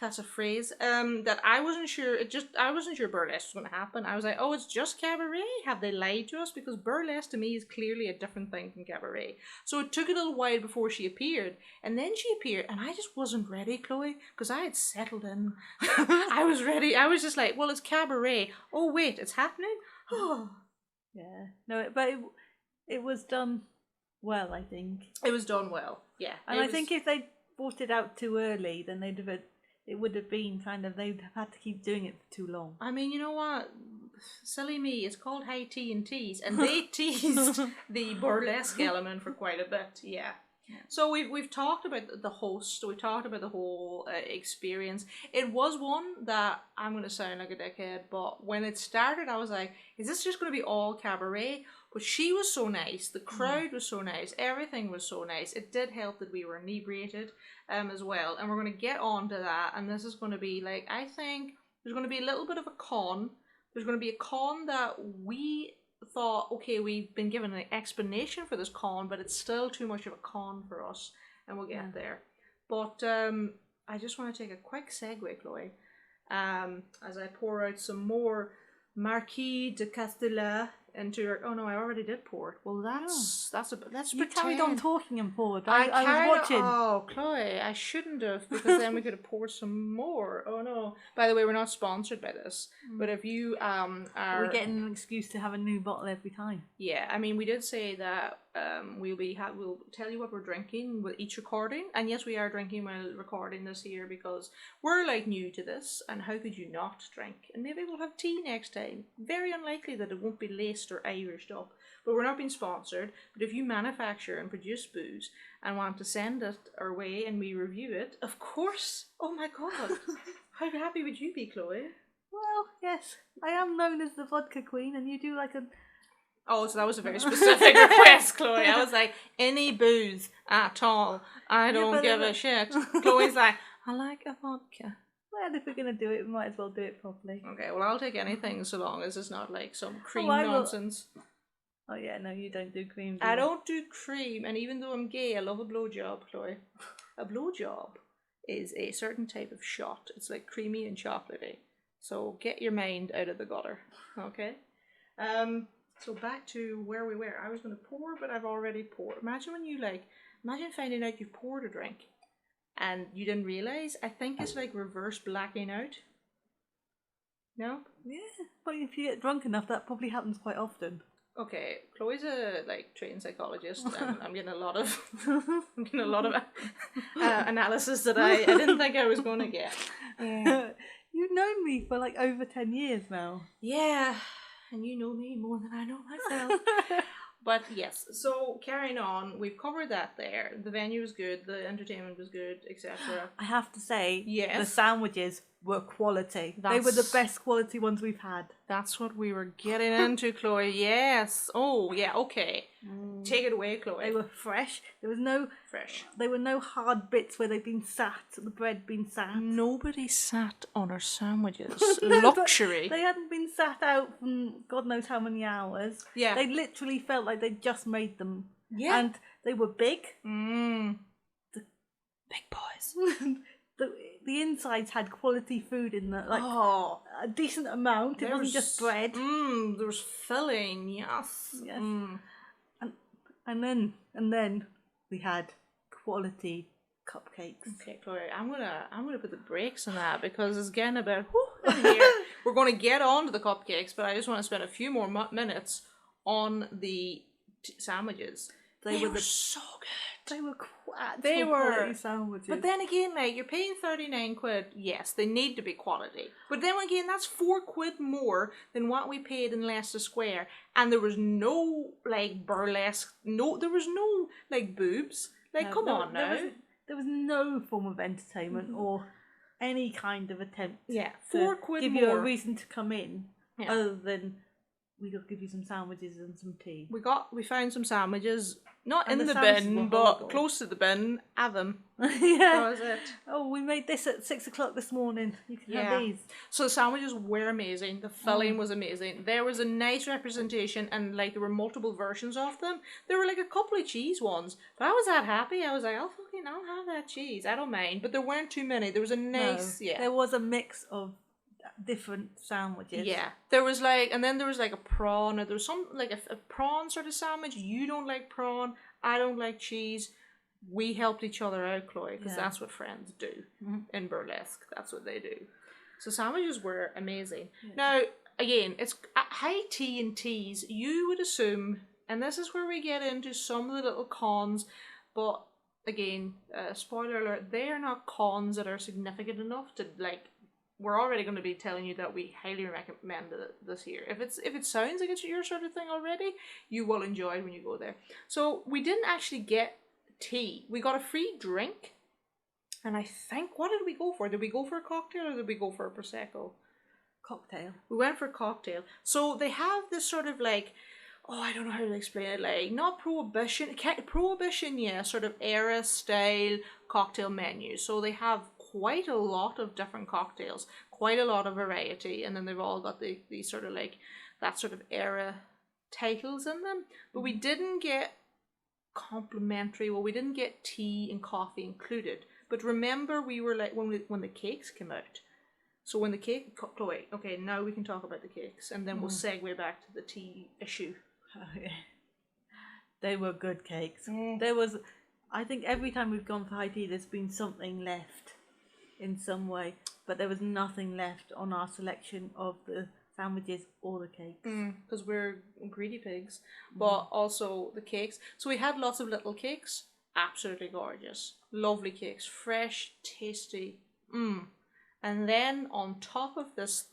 that's a phrase, that I wasn't sure. I wasn't sure burlesque was going to happen. I was like, oh, it's just cabaret. Have they lied to us? Because burlesque to me is clearly a different thing from cabaret. So it took a little while before she appeared, and then she appeared, and I just wasn't ready, Chloe, because I had settled in. I was ready. I was just like, well, it's cabaret. Oh wait, it's happening. Oh, Yeah. No, but it was done well, I think. it was done well. Yeah, And I think if they brought it out too early, then it would have been kind of, they'd have had to keep doing it for too long. I mean, you know what? Silly me, it's called High Tea and Tease, and they teased the burlesque element for quite a bit, yeah. So we've talked about the host, we've talked about the whole experience. It was one that, I'm going to sound like a dickhead, but when it started I was like, is this just going to be all cabaret? But she was so nice, the crowd was so nice, everything was so nice. It did help that we were inebriated as well, and we're going to get on to that, and this is going to be like, I think there's going to be a little bit of a con. There's going to be a con that we thought, okay, we've been given an explanation for this con, but it's still too much of a con for us, and we'll get there. But I just want to take a quick segue, Chloe, as I pour out some more Marquis de Castilla into your... Oh no, I already did pour it. Well, let's You carried on talking and poured. I was watching. Oh, Chloe, I shouldn't have, because then we could have poured some more. Oh no! By the way, we're not sponsored by this, but if you are, We're getting an excuse to have a new bottle every time. yeah, I mean, we did say that we'll tell you what we're drinking with each recording, and yes, we are drinking while recording this here because we're like new to this, and how could you not drink? And maybe we'll have tea next time. Very unlikely that it won't be laced or Irished up, but we're not being sponsored. But if you manufacture and produce booze and want to send it our way and we review it, of course. Oh my god, how happy would you be, Chloe? Well, yes, I am known as the vodka queen, and you do like a... Oh, so that was a very specific request, Chloe. I was like, any booze at all. I don't give a shit. Chloe's like, I like a vodka. Well, if we're going to do it, we might as well do it properly. Okay, well, I'll take anything so long as it's not like some cream I will- nonsense. Oh yeah, no, you don't do cream. I don't do cream, and even though I'm gay, I love a blowjob, Chloe. A blowjob is a certain type of shot. It's like creamy and chocolatey. So get your mind out of the gutter, okay? So back to where we were. I was going to pour, but I've already poured. Imagine finding out you poured a drink and you didn't realise. I think it's like reverse blacking out. No? Yeah, but if you get drunk enough, that probably happens quite often. Okay, Chloe's a trained psychologist, and I'm getting a lot of analysis that I didn't think I was going to get. You've known me for like over 10 years now. Yeah, and you know me more than I know myself. But yes, so carrying on, we've covered that there. The venue was good, the entertainment was good, etc. I have to say, Yes. the sandwiches were quality. They were the best quality ones we've had. That's what we were getting into, Chloe. Yes. Oh, yeah, okay. Take it away, Chloe. They were fresh. There was no fresh. There were no hard bits where they'd been sat, the bread been sat. Nobody sat on our sandwiches. Luxury. They hadn't been sat out from God knows how many hours. Yeah. They literally felt like they'd just made them. Yeah. And they were big. Big boys. The insides had quality food in them, like a decent amount. It wasn't just bread. There was filling, yes. Yes. And then we had quality cupcakes. Okay, Chloe, I'm gonna put the brakes on that because it's getting about in here. We're going to get on to the cupcakes, but I just want to spend a few more minutes on the sandwiches. They were so good. They were quality sandwiches. But then again, like, you're paying 39 quid. Yes, they need to be quality. But then again, that's 4 quid more than what we paid in Leicester Square. And there was no, like, burlesque. There was no, like, boobs. Like, come on now. There was no form of entertainment or any kind of attempt. Yeah, to 4 quid give more. you a reason to come in, other than we could give you some sandwiches and some tea. We found some sandwiches, not And in the the sandwiches bin, were but horrible. close to the bin. Have them. Yeah. That was it. Oh, we made this at 6 o'clock this morning. You can have these. So the sandwiches were amazing. The filling was amazing. There was a nice representation, and like there were multiple versions of them. There were like a couple of cheese ones, but I was that happy. I was like, I'll have that cheese. I don't mind. But there weren't too many. There was a nice, There was a mix of different sandwiches. Yeah, there was like, and then there was like a prawn, or there was some like a prawn sort of sandwich. You don't like prawn, I don't like cheese. We helped each other out, Chloe, because that's what friends do in burlesque. That's what they do. So sandwiches were amazing. Yeah. Now, again, it's high tea and teas. You would assume, and this is where we get into some of the little cons, but again, spoiler alert, they are not cons that are significant enough to like. We're already going to be telling you that we highly recommend this here. If it sounds like it's your sort of thing already, you will enjoy it when you go there. So we didn't actually get tea. We got a free drink. And I think, what did we go for? Did we go for a cocktail or did we go for a Prosecco? Cocktail. We went for a cocktail. So they have this sort of like, I don't know how to explain it, like, not prohibition, yeah, sort of era style cocktail menu. So they have quite a lot of different cocktails, quite a lot of variety, and then they've all got these sort of like, that sort of era titles in them. But we didn't get complimentary, we didn't get tea and coffee included. But remember, we were like, when the cakes came out. So when the cake, Chloe, okay, now we can talk about the cakes, and then we'll segue back to the tea issue. Oh, yeah. They were good cakes. There was, I think every time we've gone for high tea, there's been something left in some way, but there was nothing left on our selection of the sandwiches or the cakes. Because we're greedy pigs, but also the cakes. So we had lots of little cakes, absolutely gorgeous, lovely cakes, fresh, tasty. And then on top of this,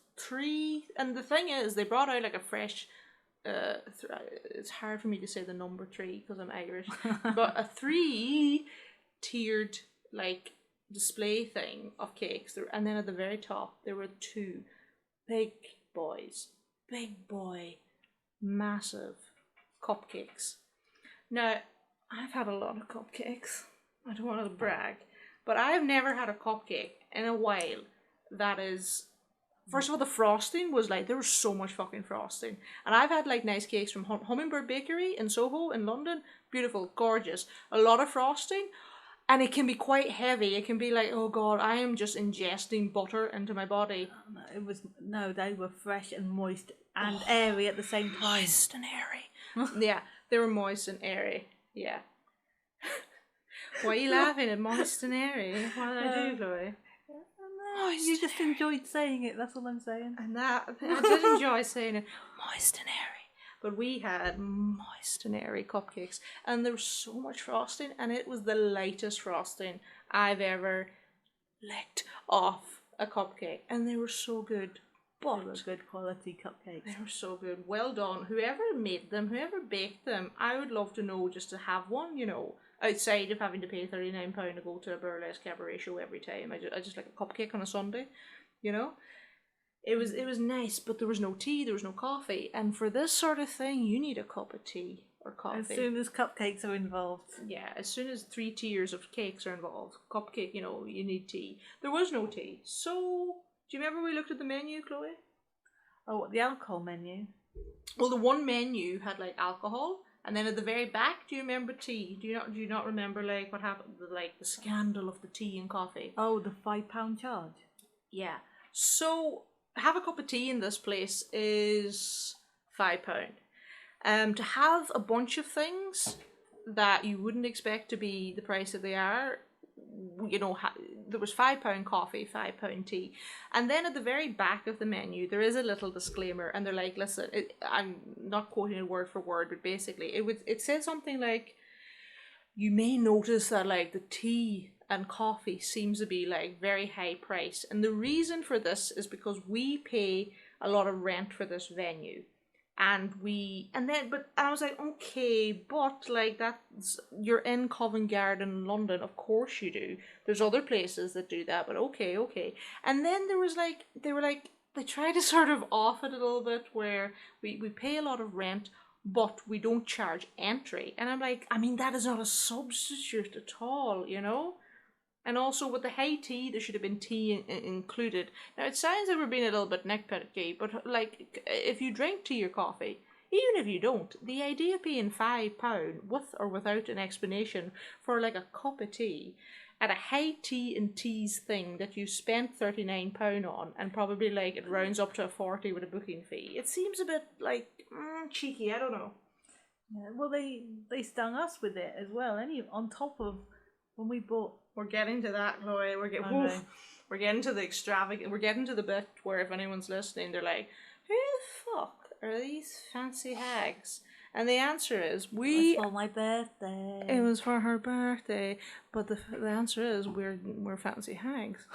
and the thing is, they brought out like a fresh. It's hard for me to say the number 3 because I'm Irish, but a 3-tiered like display thing of cakes there, and then at the very top there were 2 big boy massive cupcakes. Now I've had a lot of cupcakes, I don't want to brag, but I've never had a cupcake in a while that is, first of all, the frosting was like, there was so much fucking frosting. And I've had like nice cakes from Hummingbird Bakery in Soho in London. Beautiful, gorgeous. A lot of frosting. And it can be quite heavy. It can be like, oh God, I am just ingesting butter into my body. They were fresh and moist and airy at the same time. Moist and airy. Yeah, they were moist and airy. Yeah. Why are you laughing at moist and airy? What did I do, Chloe? You just enjoyed saying it, that's all I'm saying. And that, I did enjoy saying it, moist and airy. But we had moist and airy cupcakes, and there was so much frosting, and it was the lightest frosting I've ever licked off a cupcake, and they were so good. But they were good quality cupcakes. They were so good. Well done. Whoever made them, whoever baked them, I would love to know, just to have one, you know, outside of having to pay £39 to go to a burlesque cabaret show every time. I just like a cupcake on a Sunday, you know. It was nice, but there was no tea, there was no coffee, and for this sort of thing, you need a cup of tea or coffee. As soon as cupcakes are involved. Yeah, as soon as 3 tiers of cakes are involved, cupcake, you know, you need tea. There was no tea, so do you remember we looked at the menu, Chloe? Oh, what, the alcohol menu? Well, the one menu had like alcohol. And then at the very back, do you remember tea? Do you not remember like what happened, like the scandal of the tea and coffee? Oh, the £5 charge. Yeah. So have a cup of tea in this place is £5. To have a bunch of things that you wouldn't expect to be the price that they are, you know, there was £5 coffee, £5 tea, and then at the very back of the menu there is a little disclaimer, and they're like, listen, I'm not quoting it word for word, but basically it said something like, you may notice that like the tea and coffee seems to be like very high priced, and the reason for this is because we pay a lot of rent for this venue. And I was like, okay, but like that's, you're in Covent Garden, London, of course you do. There's other places that do that, but okay. And then there was like, they were like, they try to sort of off it a little bit where we pay a lot of rent, but we don't charge entry. And I'm like, I mean, that is not a substitute at all, you know? And also with the high tea, there should have been tea included. Now, it sounds like we're being a little bit nitpicky, but like, if you drink tea or coffee, even if you don't, the idea of paying £5 with or without an explanation for like a cup of tea at a high tea and teas thing that you spent £39 on, and probably like it rounds up to a 40 with a booking fee, it seems a bit like cheeky. I don't know. Yeah, well, they stung us with it as well. On top of when we bought. We're getting to that, Chloe. We're getting to the extravagant. We're getting to the bit where if anyone's listening, they're like, "Who the fuck are these fancy hags?" And the answer is, It was for my birthday. It was for her birthday, but the answer is we're fancy hags.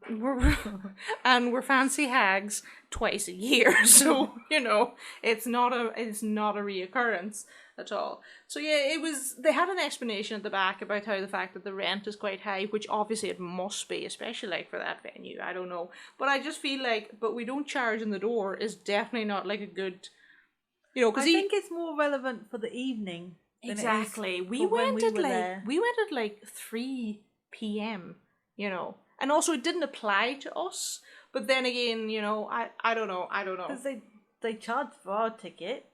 we're fancy hags twice a year, so you know it's not a reoccurrence at all. So yeah, they had an explanation at the back about how the fact that the rent is quite high, which obviously it must be, especially like for that venue. I don't know, but I just feel like, but we don't charge in the door is definitely not like a good. You know, because I think it's more relevant for the evening. Exactly. We went at like 3 p.m. You know, and also it didn't apply to us. But then again, you know, I don't know. Because they charged for our ticket.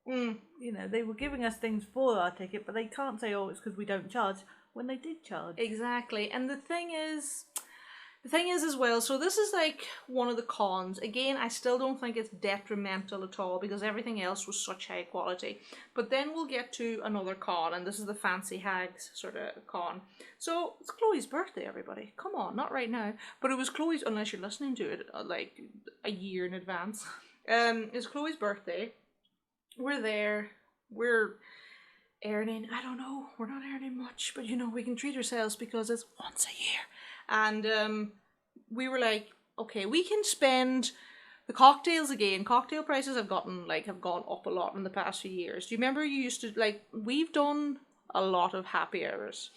You know, they were giving us things for our ticket, but they can't say, "Oh, it's because we don't charge," when they did charge. Exactly, and the thing is as well, so this is like one of the cons. Again, I still don't think it's detrimental at all because everything else was such high quality. But then we'll get to another con, and this is the fancy hags sort of con. So it's Chloe's birthday, everybody. Come on, not right now. But it was Chloe's, unless you're listening to it like a year in advance. It's Chloe's birthday. We're there. We're earning, I don't know, we're not earning much, but you know, we can treat ourselves because it's once a year. And we were like, okay, we can spend the cocktails again. Cocktail prices have gone up a lot in the past few years. Do you remember you used to, like, we've done a lot of happy hours.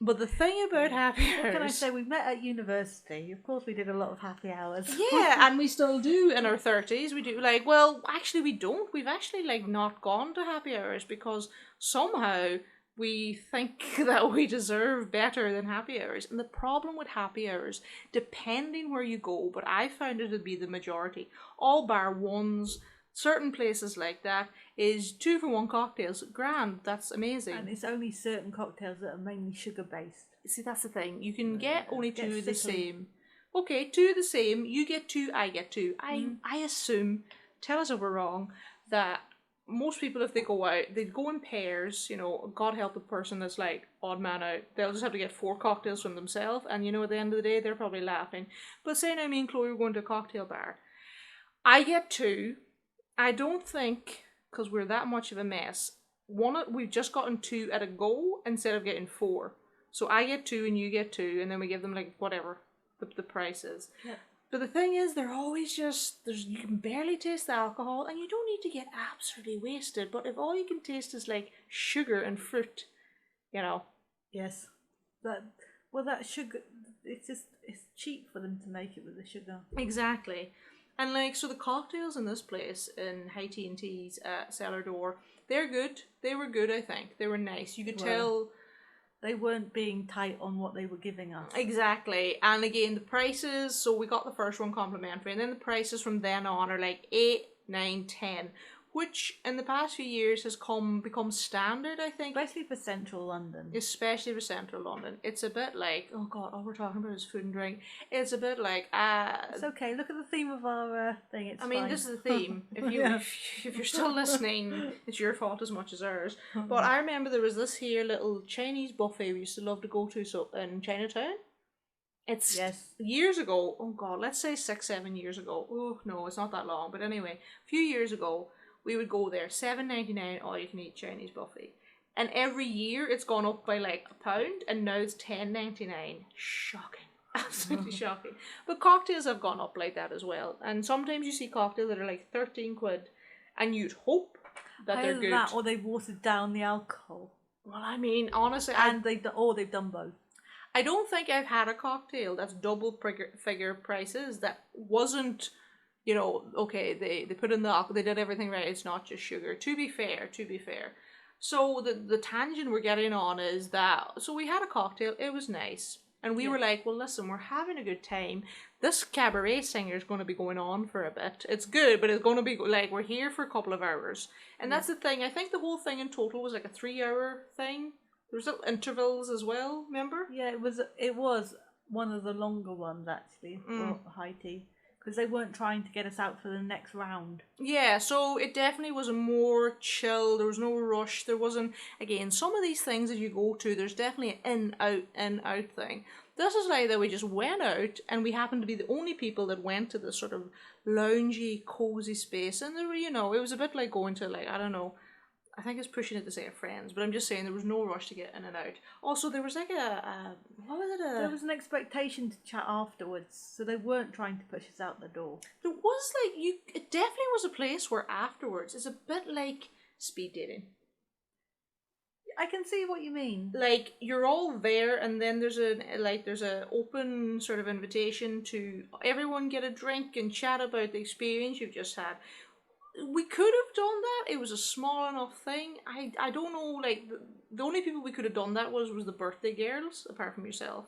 But the thing about happy hours... What can I say? We met at university. Of course we did a lot of happy hours. Yeah, and we still do in our 30s. We do, like, well, actually we don't. We've actually, like, not gone to happy hours because somehow we think that we deserve better than happy hours. And the problem with happy hours, depending where you go, but I found it to be the majority, all bar ones, certain places like that, is 2-for-1 cocktails. Grand, that's amazing. And it's only certain cocktails that are mainly sugar based. See, that's the thing. You can get only 2 of the same. Okay, 2 of the same. You get 2, I get 2. I assume, tell us if we're wrong, that most people, if they go out, they go in pairs. You know, God help the person that's like odd man out. They'll just have to get 4 cocktails from themselves, and you know, at the end of the day, they're probably laughing. But say now me and Chloe were going to a cocktail bar. I get 2. I don't think, because we're that much of a mess, we've just gotten 2 at a go instead of getting 4. So I get 2 and you get 2, and then we give them like whatever the price is. Yeah. But the thing is, they're always just, you can barely taste the alcohol, and you don't need to get absolutely wasted. But if all you can taste is like sugar and fruit, you know. Yes. That sugar, it's cheap for them to make it with the sugar. Exactly. And like, so the cocktails in this place, in High Tea and Teas at Cellar Door, they're good. They were good, I think. They were nice. You could tell... They weren't being tight on what they were giving us. Exactly. And again, the prices, so we got the first one complimentary, and then the prices from then on are like 8, 9, 10, which in the past few years has become standard, I think. Especially for central London. Especially for central London. It's a bit like, oh God, all we're talking about is food and drink. It's a bit like... it's okay, look at the theme of our thing, it's fine. This is the theme. If you're still listening, it's your fault as much as ours. But I remember there was this here little Chinese buffet we used to love to go to in Chinatown. It's years ago, oh God, let's say 6, 7 years ago. Oh no, it's not that long. But anyway, a few years ago, we would go there, $7.99 all you can eat Chinese buffet. And every year it's gone up by like £1, and now it's $10.99. Shocking. Absolutely shocking. But cocktails have gone up like that as well. And sometimes you see cocktails that are like 13 quid, and you'd hope that they're good. That, or they've watered down the alcohol. Well, I mean, honestly, they've done both. I don't think I've had a cocktail that's double figure prices that wasn't, okay, they put in the alcohol, they did everything right. It's not just sugar. To be fair. So the tangent we're getting on is that, so we had a cocktail. It was nice. And we were like, well, listen, we're having a good time. This cabaret singer is going to be going on for a bit. It's good, but it's going to be like, we're here for a couple of hours. And that's the thing. I think the whole thing in total was like a 3-hour thing. There was little intervals as well, remember? Yeah, it was one of the longer ones actually for high tea, because they weren't trying to get us out for the next round. Yeah, so it definitely was a more chill. There was no rush. There wasn't, again, some of these things that you go to, there's definitely an in, out thing. This is like that we just went out and we happened to be the only people that went to this sort of loungy, cozy space. And there were, it was a bit like going to, like, I don't know, I think it's pushing it to say a friends, but I'm just saying there was no rush to get in and out. Also, there was like what was it? There was an expectation to chat afterwards, so they weren't trying to push us out the door. There was like, it definitely was a place where afterwards, it's a bit like speed dating. I can see what you mean. Like, you're all there, and then there's a open sort of invitation to everyone get a drink and chat about the experience you've just had. We could have done that. It was a small enough thing. I don't know, like, the only people we could have done that was the birthday girls, apart from yourself.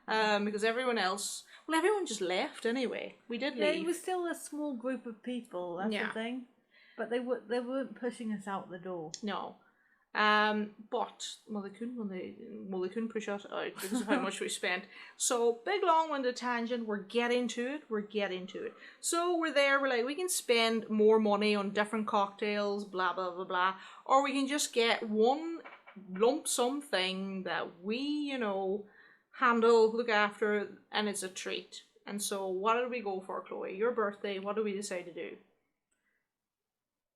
Because everyone else, everyone just left anyway. We did leave. It was still a small group of people, that's the thing. But they weren't pushing us out the door. No. But they couldn't push us out because of how much we spent. So big long-winded tangent. We're getting to it. So we're there. We're like, we can spend more money on different cocktails, blah blah blah blah, or we can just get one lump sum thing that we handle, look after, and it's a treat. And so, what did we go for, Chloe? Your birthday. What did we decide to do?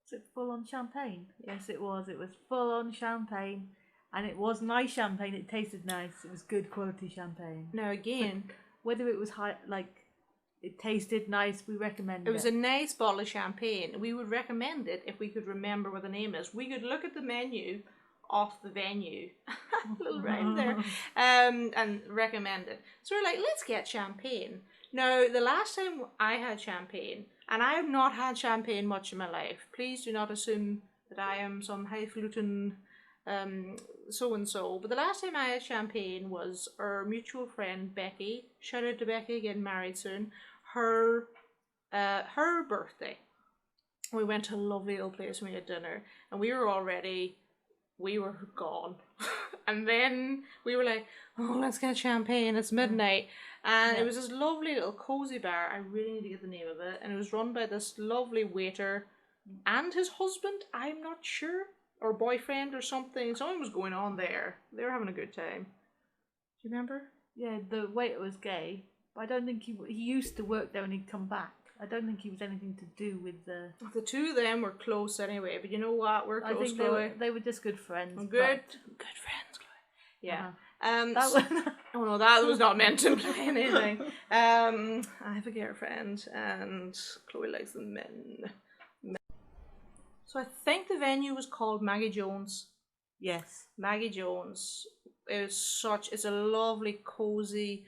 Was it full on champagne? Yes, it was. It was full on champagne, and it was nice champagne. It tasted nice. It was good quality champagne. Now again, but whether it was high, like it tasted nice, we recommend it. It was a nice bottle of champagne. We would recommend it if we could remember what the name is. We could look at the menu off the venue, little rhyme there, and recommend it. So we're like, let's get champagne. Now, the last time I had champagne, and I have not had champagne much in my life. Please do not assume that I am some highfalutin so-and-so. But the last time I had champagne was our mutual friend, Becky. Shout out to Becky, getting married soon. Her birthday. We went to a lovely little place and we had dinner. And we were gone. And then we were like, oh, let's get champagne. It's midnight. And it was this lovely little cozy bar. I really need to get the name of it. And it was run by this lovely waiter and his husband, I'm not sure, or boyfriend or something. Something was going on there. They were having a good time. Do you remember? Yeah, the waiter was gay. But I don't think he used to work there and he'd come back. I don't think he was anything to do with the... The two of them were close anyway, but you know what? We're close, I think Chloe. They were just good friends. Good friends, Chloe. Yeah. Uh-huh. That was not meant to imply anything. I have a girlfriend, and Chloe likes the men. So I think the venue was called Maggie Jones. Yes. Maggie Jones. It's a lovely, cozy,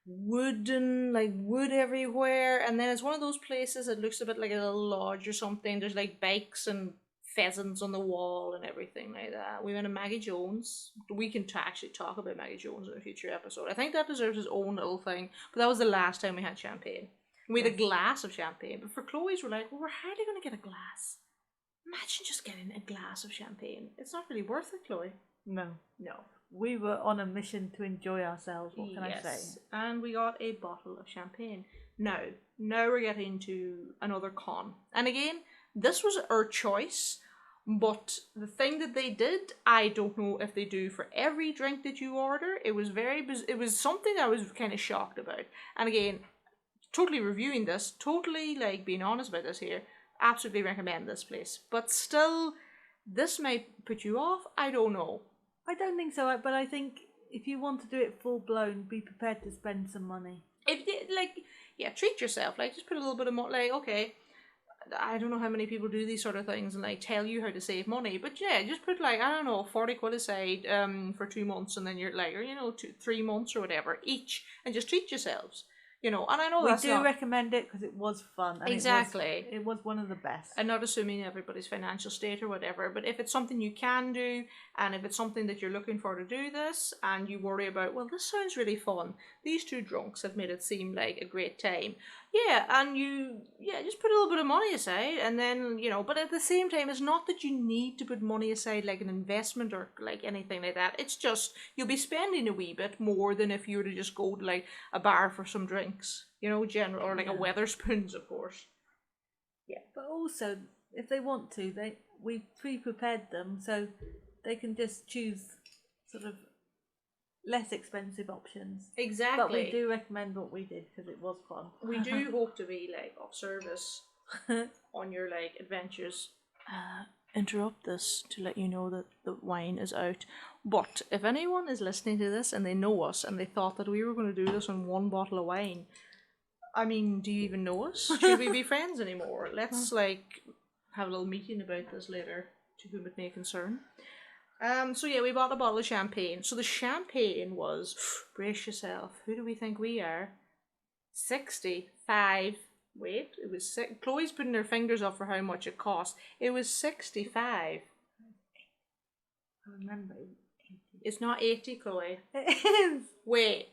wooden, like wood everywhere, and then it's one of those places that looks a bit like a little lodge or something. There's like bikes and pheasants on the wall and everything like that. We went to Maggie Jones. We can actually talk about Maggie Jones in a future episode. I think that deserves its own little thing. But that was the last time we had champagne. We had a glass of champagne. But for Chloe's, we're like, well, we're hardly going to get a glass. Imagine just getting a glass of champagne. It's not really worth it, Chloe. No. We were on a mission to enjoy ourselves. What can I say? And we got a bottle of champagne. Now we're getting to another con. And again, this was our choice. But the thing that they did, I don't know if they do for every drink that you order. It was something I was kind of shocked about. And again, totally reviewing this, totally like being honest about this here, absolutely recommend this place. But still, this might put you off. I don't know. I don't think so, but I think if you want to do it full blown, be prepared to spend some money. If you, treat yourself. Like, just put a little bit of more. Like, okay, I don't know how many people do these sort of things and like tell you how to save money, but yeah, just put like, I don't know, 40 quid aside for 2 months, and then you're like, or 3 months or whatever each, and just treat yourselves. And I know we that's do not recommend it because it was fun. And exactly. It was one of the best. I'm not assuming everybody's financial state or whatever, but if it's something you can do, and if it's something that you're looking for to do this, and you worry about, well, this sounds really fun. These two drunks have made it seem like a great time. Yeah, and just put a little bit of money aside, and then, but at the same time, it's not that you need to put money aside like an investment or like anything like that. It's just, you'll be spending a wee bit more than if you were to just go to like a bar for some drinks, general, or like a Weatherspoons, of course. Yeah. But also, if they want to, we pre-prepared them so they can just choose sort of less expensive options. Exactly. But we do recommend what we did because it was fun. We do hope to be like of service on your like adventures. Interrupt this to let you know that the wine is out. But if anyone is listening to this and they know us and they thought that we were going to do this on one bottle of wine, I mean, do you even know us? Should we be friends anymore? Let's like have a little meeting about this later, to whom it may concern. So yeah, we bought a bottle of champagne. So the champagne was, brace yourself, who do we think we are? 65. Wait, it was Chloe's putting her fingers up for how much it cost. It was 65. I remember it was 80. It's not 80, Chloe. It is. Wait,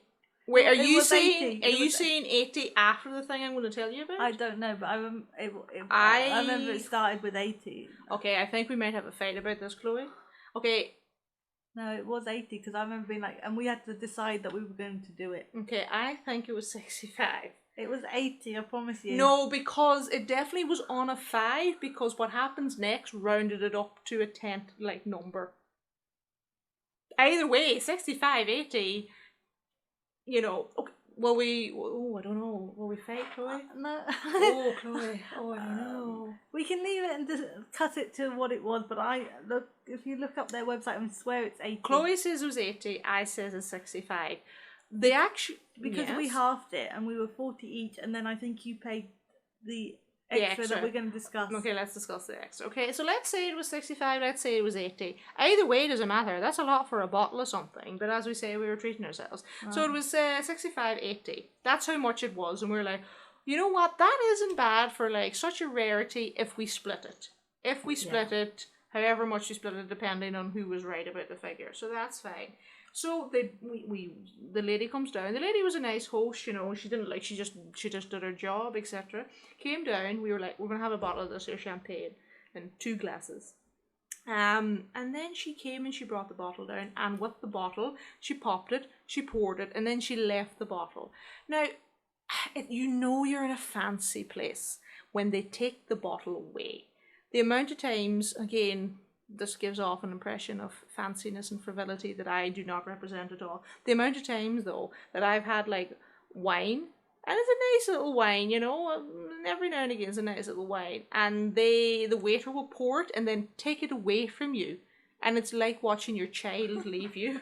are you saying 80. Are you saying 80 after the thing I'm going to tell you about? I don't know, but I remember it started with 80. Okay, I think we might have a fight about this, Chloe. Okay. No, it was 80 because I remember being like, and we had to decide that we were going to do it. Okay, I think it was 65. It was 80, I promise you. No, because it definitely was on a 5, because what happens next rounded it up to a 10th like number. Either way, 65, 80, okay. I don't know. Will we fight, Chloe? No. Oh, Chloe. Oh, I don't know. We can leave it and just cut it to what it was, but if you look up their website, I swear it's 80. Chloe says it was 80, I says it's 65. They actually... Because we halved it and we were 40 each, and then I think you paid the extra that we're going to discuss. Okay, let's discuss the extra. Okay, so let's say it was 65, let's say it was 80. Either way, it doesn't matter. That's a lot for a bottle of something, but as we say, we were treating ourselves. So it was 65, 80. That's how much it was, and we were like, you know what, that isn't bad for like such a rarity if we split it. If we split it, however much we split it, depending on who was right about the figure. So that's fine. So the lady comes down. The lady was a nice host, she didn't like, she just did her job, etc. Came down, we were like, we're gonna have a bottle of this here champagne and 2 glasses. And then she came and she brought the bottle down, and with the bottle, she popped it, she poured it, and then she left the bottle. Now, you're in a fancy place when they take the bottle away. The amount of times, again, this gives off an impression of fanciness and frivolity that I do not represent at all. The amount of times, though, that I've had, like, wine, and it's a nice little wine, every now and again it's a nice little wine, and the waiter will pour it and then take it away from you, and it's like watching your child leave you.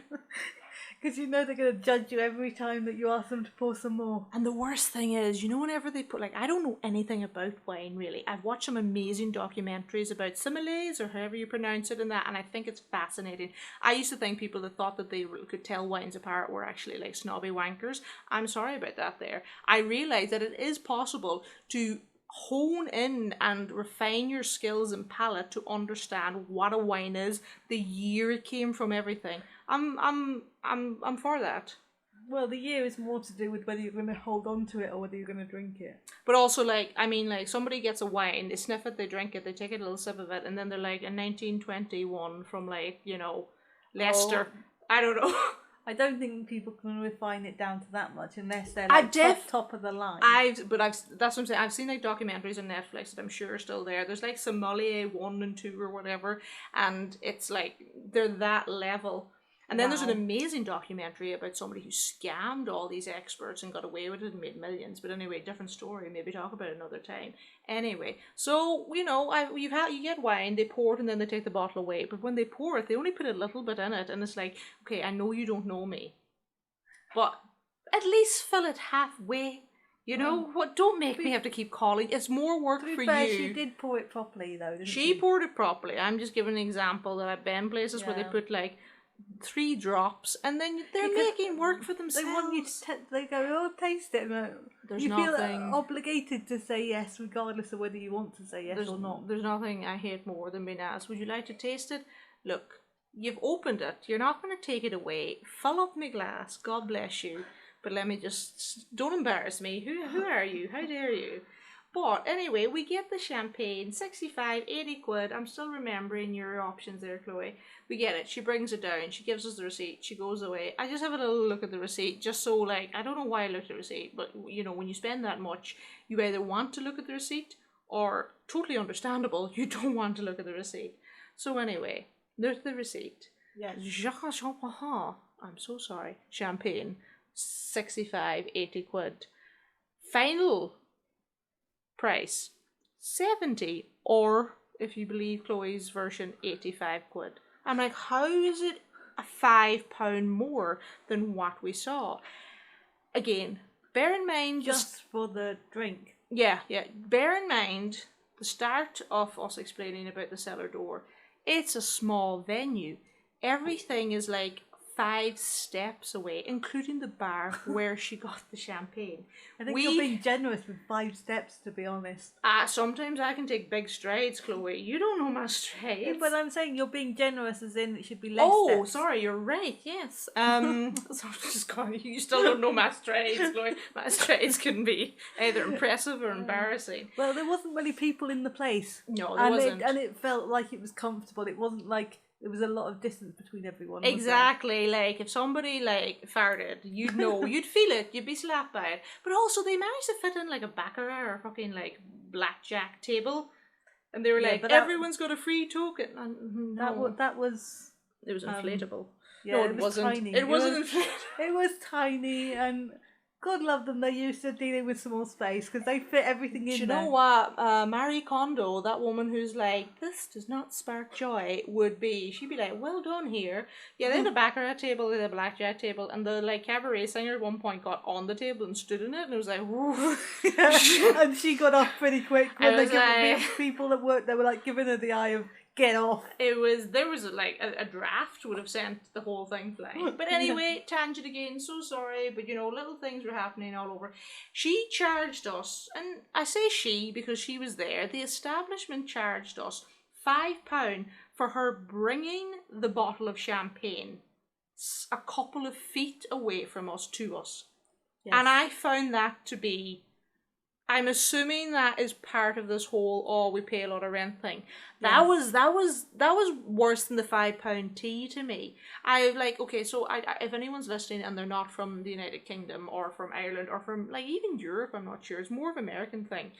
Because they're going to judge you every time that you ask them to pour some more. And the worst thing is, whenever they put, I don't know anything about wine, really. I've watched some amazing documentaries about sommeliers, or however you pronounce it, and I think it's fascinating. I used to think people that thought that they could tell wines apart were actually, like, snobby wankers. I'm sorry about that there. I realised that it is possible to hone in and refine your skills and palate to understand what a wine is, the year it came from, everything. I'm for that. Well, the year is more to do with whether you're going to hold on to it or whether you're going to drink it. But also, somebody gets a wine, they sniff it, they drink it, they take a little sip of it, and then they're like, a 1921 from, Leicester. Oh. I don't know. I don't think people can refine it down to that much unless they're top of the line. That's what I'm saying. I've seen documentaries on Netflix that I'm sure are still there. There's sommelier 1 and 2 or whatever, and it's they're that level. And then there's an amazing documentary about somebody who scammed all these experts and got away with it and made millions. But anyway, different story. Maybe talk about it another time. Anyway, so you get wine, they pour it, and then they take the bottle away. But when they pour it, they only put a little bit in it, and it's like, okay, I know you don't know me, but at least fill it halfway. You know what? Don't make me have to keep calling. It's more work To be for fair, you. she did pour it properly though, didn't She she? poured it properly. I'm just giving an example that I've been places where they Yeah. put like 3 drops, and then they're Because making work for themselves. They want you to. They go, "Oh, taste it." There's you nothing. feel obligated to say yes, regardless of whether you want to say yes or not. There's nothing I hate more than being asked, would you like to taste it? Look, you've opened it. You're not going to take it away. Fill up my glass. God bless you. But let me just... Don't embarrass me. Who are you? How dare you? But anyway, we get the champagne, 65, 80 quid. I'm still remembering your options there, Chloe. We get it. She brings it down. She gives us the receipt. She goes away. I just have a little look at the receipt, just so, like, I don't know why I looked at the receipt, but, you know, when you spend that much, you either want to look at the receipt, or, totally understandable, you don't want to look at the receipt. So anyway, there's the receipt. Yes. I'm so sorry. Champagne, 65, 80 quid. Final price, 70, or if you believe Chloe's version, 85 quid. I'm like, how is it a £5 more than what we saw? Again, bear in mind... Just for the drink. Yeah. Bear in mind, the start of us explaining about the cellar door, it's a small venue. Everything is like 5 steps away, including the bar where she got the champagne. I think you're being generous with 5 steps, to be honest. Sometimes I can take big strides, Chloe. You don't know my strides. Yeah, but I'm saying you're being generous, as in it should be less steps. Sorry, you're right. Yes. You still don't know my strides, Chloe. My strides can be either impressive or embarrassing. Well, there wasn't many people in the place. No, there wasn't. And it felt like it was comfortable. It wasn't like there was a lot of distance between everyone. Was Exactly. Like, if somebody, like, farted, you'd know. You'd feel it. You'd be slapped by it. But also, they managed to fit in, like, a baccarat or a fucking, like, blackjack table. And they were like, everyone's got a free token. And, no. That was... It was inflatable. Yeah, No, it wasn't. Tiny. It wasn't inflatable. It was tiny, and God love them. They're used to dealing with small space because they fit everything in there. Do you know what? Marie Kondo, that woman who's like, this does not spark joy, she'd be like, well done here. Yeah, they had a baccarat table, they had a blackjack table, and the like cabaret singer at one point got on the table and stood in it, and it was like, whoo. And she got off pretty quick when the people that worked there were like giving her the eye of, get off. There was like a draft would have sent the whole thing flying. But anyway, tangent again, so sorry, but you know, little things were happening all over. She charged us, and I say she because she was there, the establishment charged us £5 for her bringing the bottle of champagne a couple of feet away from us to us. Yes. And I found that to be... I'm assuming that is part of this whole we pay a lot of rent thing. That was worse than the £5 tea to me. If anyone's listening and they're not from the United Kingdom or from Ireland or from like even Europe, I'm not sure. It's more of an American thing.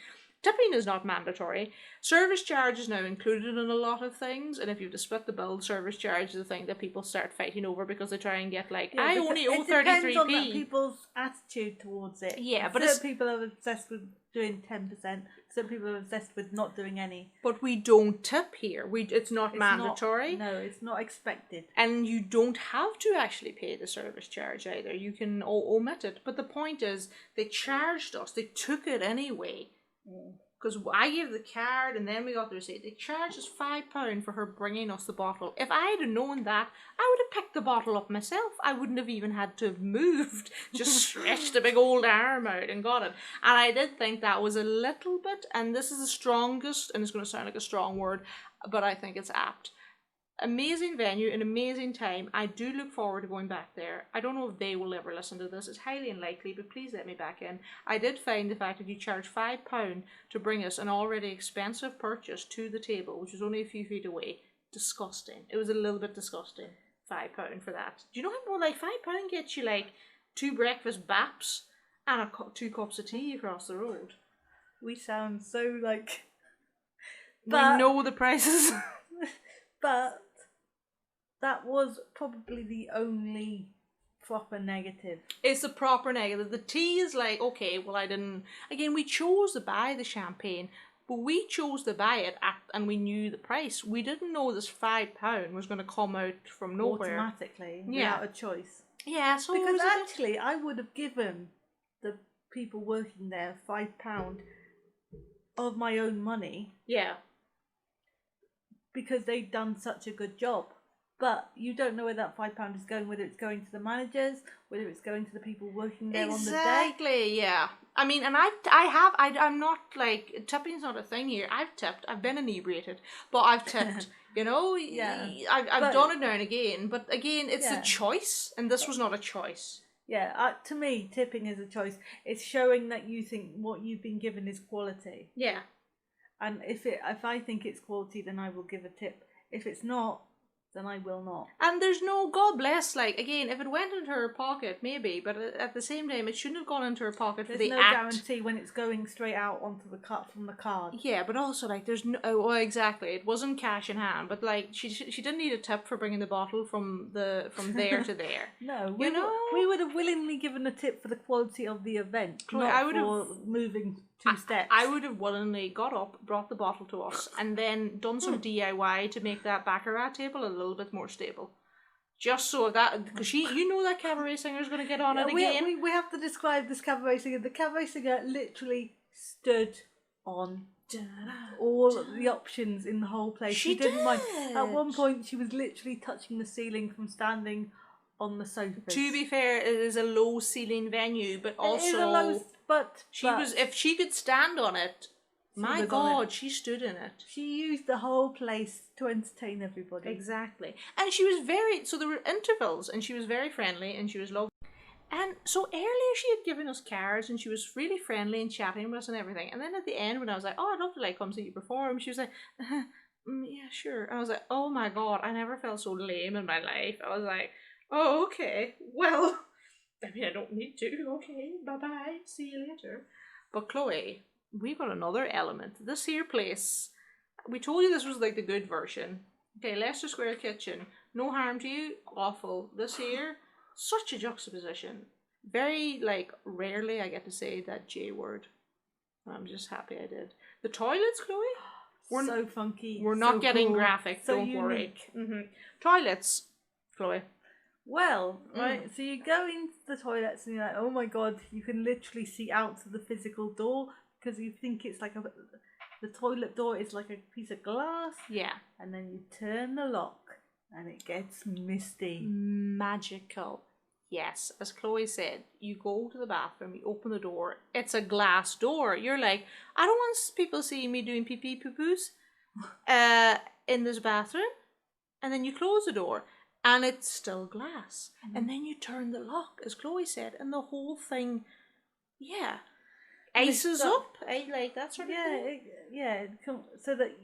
Tipping is not mandatory. Service charge is now included in a lot of things, and if you have to split the bill, service charge is the thing that people start fighting over because they try and get I only owe 33p. It depends on people's attitude towards it. Yeah, but certain people are obsessed with doing 10%. Some people are obsessed with not doing any. But we don't tip here. It's not mandatory. No, it's not expected. And you don't have to actually pay the service charge either. You can omit it. But the point is, they charged us. They took it anyway. Because I gave the card and then we got the receipt. They charged us £5 for her bringing us the bottle. If I had known that, I would have picked the bottle up myself. I wouldn't have even had to have moved. Just stretched a big old arm out and got it. And I did think that was a little bit, and this is the strongest, and it's going to sound like a strong word, but I think it's apt. Amazing venue, an amazing time. I do look forward to going back there. I don't know if they will ever listen to this. It's highly unlikely, but please let me back in. I did find the fact that you charge £5 to bring us an already expensive purchase to the table, which was only a few feet away, disgusting. It was a little bit disgusting. £5 for that. Do you know how more like £5 gets you like 2 breakfast baps and 2 cups of tea across the road? We sound so like... We know the prices. But that was probably the only proper negative. It's the proper negative. The tea is like, okay, well, I didn't... Again, we chose to buy the champagne, but we chose to buy it and we knew the price. We didn't know this £5 was going to come out from nowhere. Automatically, without a choice. Yeah, so... Because actually, I would have given the people working there £5 of my own money Yeah. because they've done such a good job. But you don't know where that £5 is going, whether it's going to the managers, whether it's going to the people working there on the day. Exactly, yeah. I mean, and I'm not like, tipping's not a thing here. I've tipped, I've been inebriated, but I've tipped, you know? Yeah. I've done it now and again, but again, it's a Yeah. choice, and this was not a choice. Yeah, to me, tipping is a choice. It's showing that you think what you've been given is quality. Yeah. And if I think it's quality, then I will give a tip. If it's not, then I will not. And there's no, God bless, like, again, if it went into her pocket, maybe, but at the same time, it shouldn't have gone into her pocket for the no act. guarantee when it's going straight out onto the cut from the card. Yeah, but also, like, there's no, well, exactly, it wasn't cash in hand, but, like, she didn't need a tip for bringing the bottle from there to there. No, we would have willingly given a tip for the quality of the event, Chloe, not I would for moving 2 steps. I would have willingly got up, brought the bottle to us, and then done some DIY to make that baccarat table a little bit more stable. Just so that, because you know that cabaret singer's going to get on it again. We have to describe this cabaret singer. The cabaret singer literally stood on all the options in the whole place. She didn't mind. At one point, she was literally touching the ceiling from standing on the sofas. To be fair, it is a low ceiling venue, but also it is a low, but if she could stand on it, my God, she stood in it. She used the whole place to entertain everybody. Exactly. And she was so there were intervals, and she was very friendly, and she was lovely. And so earlier she had given us cards, and she was really friendly and chatting with us and everything. And then at the end, when I was like, oh, I'd love to like come see you perform, she was like, yeah, sure. And I was like, oh my God, I never felt so lame in my life. I was like, oh, okay, well, I mean, I don't need to. Okay, bye-bye, see you later. But Chloe, we've got another element. This here place, we told you this was like the good version. Okay, Leicester Square Kitchen, no harm to you, awful. This here, such a juxtaposition. Very, like, rarely I get to say that J word. I'm just happy I did. The toilets, Chloe? We're so funky. We're not getting cool, graphic, so don't unique. worry. Mm-hmm. Toilets, Chloe. Well, right, so you go into the toilets and you're like, oh my God, you can literally see out to the physical door because you think it's like the toilet door is like a piece of glass. Yeah. And then you turn the lock and it gets misty. Magical. Yes, as Chloe said, you go to the bathroom, you open the door, it's a glass door. You're like, I don't want people seeing me doing pee-pee poo-poos in this bathroom. And then you close the door. And it's still glass. And then you turn the lock, as Chloe said, and the whole thing, ices up. Like that sort of thing. So that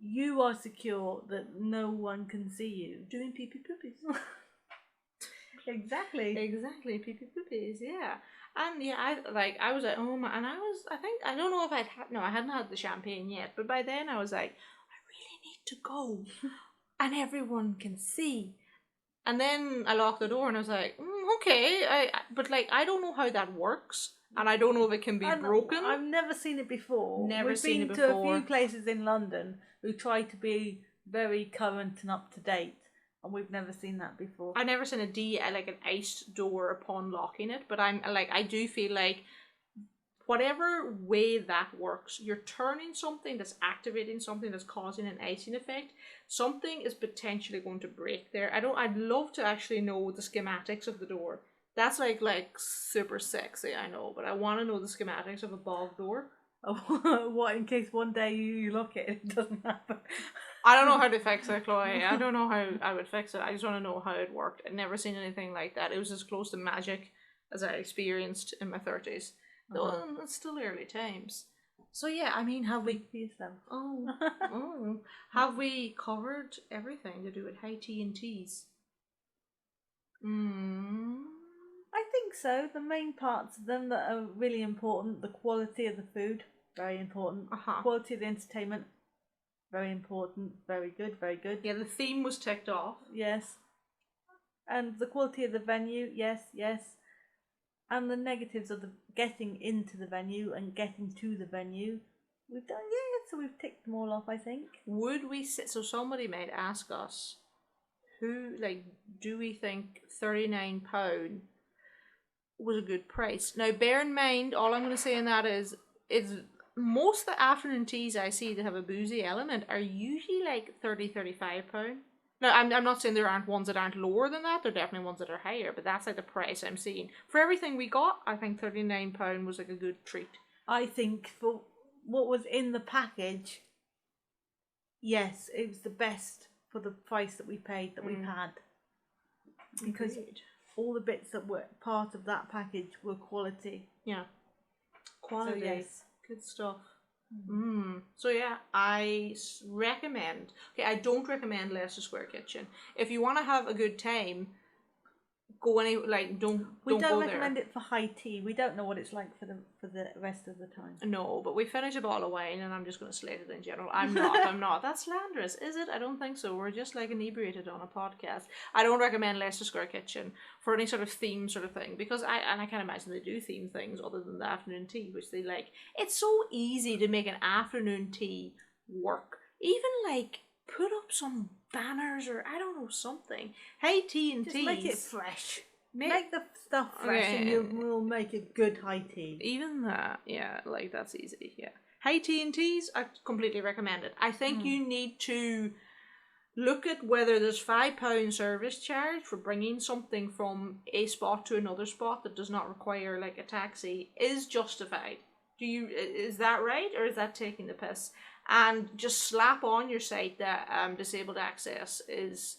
you are secure, that no one can see you. Doing pee-pee poopies. Exactly, pee-pee poopies, yeah. And yeah, I was like, oh my, and I don't know if I hadn't had the champagne yet, but by then I was like, I really need to go. And everyone can see. And then I locked the door and I was like, okay, but like, I don't know how that works. And I don't know if it can be broken. I've never seen it before. We've been to a few places in London who try to be very current and up to date. And we've never seen that before. I've never seen like an iced door upon locking it. But I do feel like whatever way that works, you're turning something that's activating something that's causing an icing effect. Something is potentially going to break there. I'd love to actually know the schematics of the door. That's like super sexy, I know, but I want to know the schematics of a bog door. What, in case one day you lock it and it doesn't happen? I don't know how to fix it, Chloe. I don't know how I would fix it. I just want to know how it worked. I'd never seen anything like that. It was as close to magic as I experienced in my 30s. Though it's still early times. So yeah, I mean, have we... have we covered everything to do with high tea and teas? I think so. The main parts of them that are really important, the quality of the food, very important. Quality of the entertainment, very important. Very good, very good. Yeah, the theme was ticked off. Yes. And the quality of the venue, yes. And the negatives of the getting into the venue and getting to the venue, we've done, so we've ticked them all off, I think. Would we so somebody might ask us, do we think £39 was a good price. Now, bear in mind, all I'm going to say in that is most of the afternoon teas I see that have a boozy element are usually like £30-35. Now, I'm not saying there aren't ones that aren't lower than that. There are definitely ones that are higher, but that's like the price I'm seeing. For everything we got, I think £39 was like a good treat. I think for what was in the package, yes, it was the best for the price that we paid, that we've had. Because all the bits that were part of that package were quality. Yeah. Quality. So, yes. Good stuff. So yeah, I recommend. Okay, I don't recommend Leicester Square Kitchen. If you want to have a good time, go any don't We don't go recommend there. it for high tea. We don't know what it's like for the rest of the time. No, but we finished a bottle of wine, and I'm just going to slate it in general. I'm not. That's slanderous, is it? I don't think so. We're just like inebriated on a podcast. I don't recommend Leicester Square Kitchen for any sort of theme sort of thing, because I can't imagine they do theme things other than the afternoon tea, which they like. It's so easy to make an afternoon tea work. Even like put up some banners or I don't know, something. Hey, tea and Just teas. make it fresh. Make the stuff fresh, Okay. and you will make a good high tea. Even that, yeah, like that's easy, yeah. High tea and teas, I completely recommend it. I think you need to look at whether there's £5 service charge for bringing something from a spot to another spot that does not require like a taxi is justified. Is that right, or is that taking the piss? And just slap on your site that disabled access is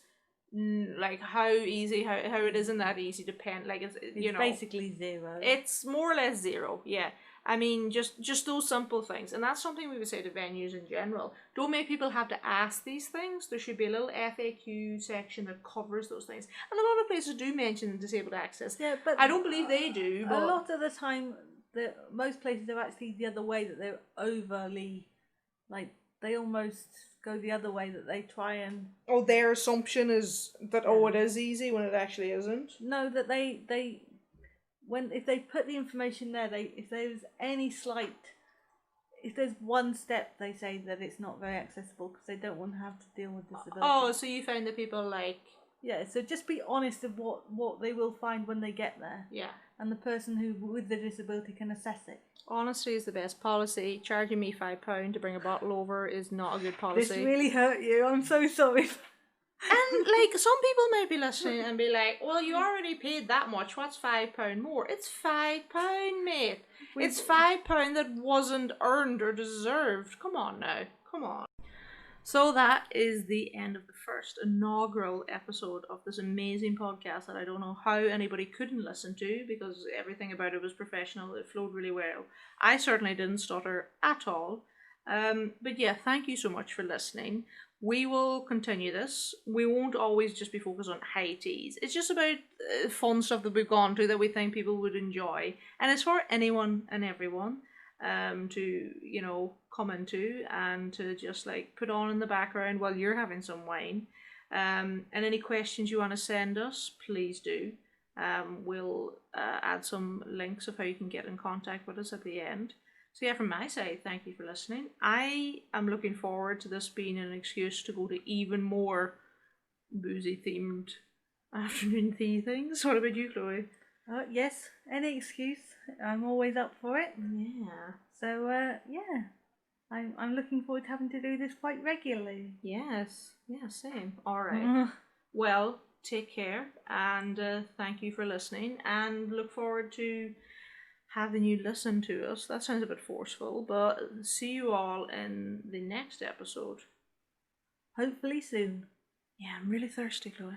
like how it isn't that easy to pen, like it's basically zero. It's more or less zero, yeah. I mean, just those simple things, and that's something we would say to venues in general. Don't make people have to ask these things. There should be a little FAQ section that covers those things, and a lot of places do mention disabled access. Yeah, but I don't believe they do. But a lot of the time, most places are actually the other way, that they're overly, like, they almost go the other way, that they try and their assumption is that it is easy when it actually isn't. No, that they if they put the information there, if there's one step, they say that it's not very accessible because they don't want to have to deal with disability. Oh, so you find that people like... Yeah, so just be honest of what they will find when they get there. Yeah. And the person who with the disability can assess it. Honesty is the best policy. Charging me £5 to bring a bottle over is not a good policy. This really hurt you. I'm so sorry. And like some people might be listening and be like, well, you already paid that much, what's £5 more? It's £5, mate. It's £5 that wasn't earned or deserved. Come on now, come on. So that is the end of the first inaugural episode of this amazing podcast that I don't know how anybody couldn't listen to, because everything about it was professional. It flowed really well. I certainly didn't stutter at all. But yeah, thank you so much for listening. We will continue this. We won't always just be focused on high teas. It's just about fun stuff that we've gone to that we think people would enjoy. And it's for anyone and everyone to, come into and to just like put on in the background while you're having some wine. And any questions you want to send us, please do. We'll add some links of how you can get in contact with us at the end. So yeah, from my side, thank you for listening. I am looking forward to this being an excuse to go to even more boozy themed afternoon tea things. What about you, Chloe? Yes, any excuse. I'm always up for it. Yeah. So yeah, I'm looking forward to having to do this quite regularly. Yes. Yeah, same. All right. Well, take care, and thank you for listening, and look forward to having you listen to us. That sounds a bit forceful, but see you all in the next episode. Hopefully soon. Yeah, I'm really thirsty, Chloe.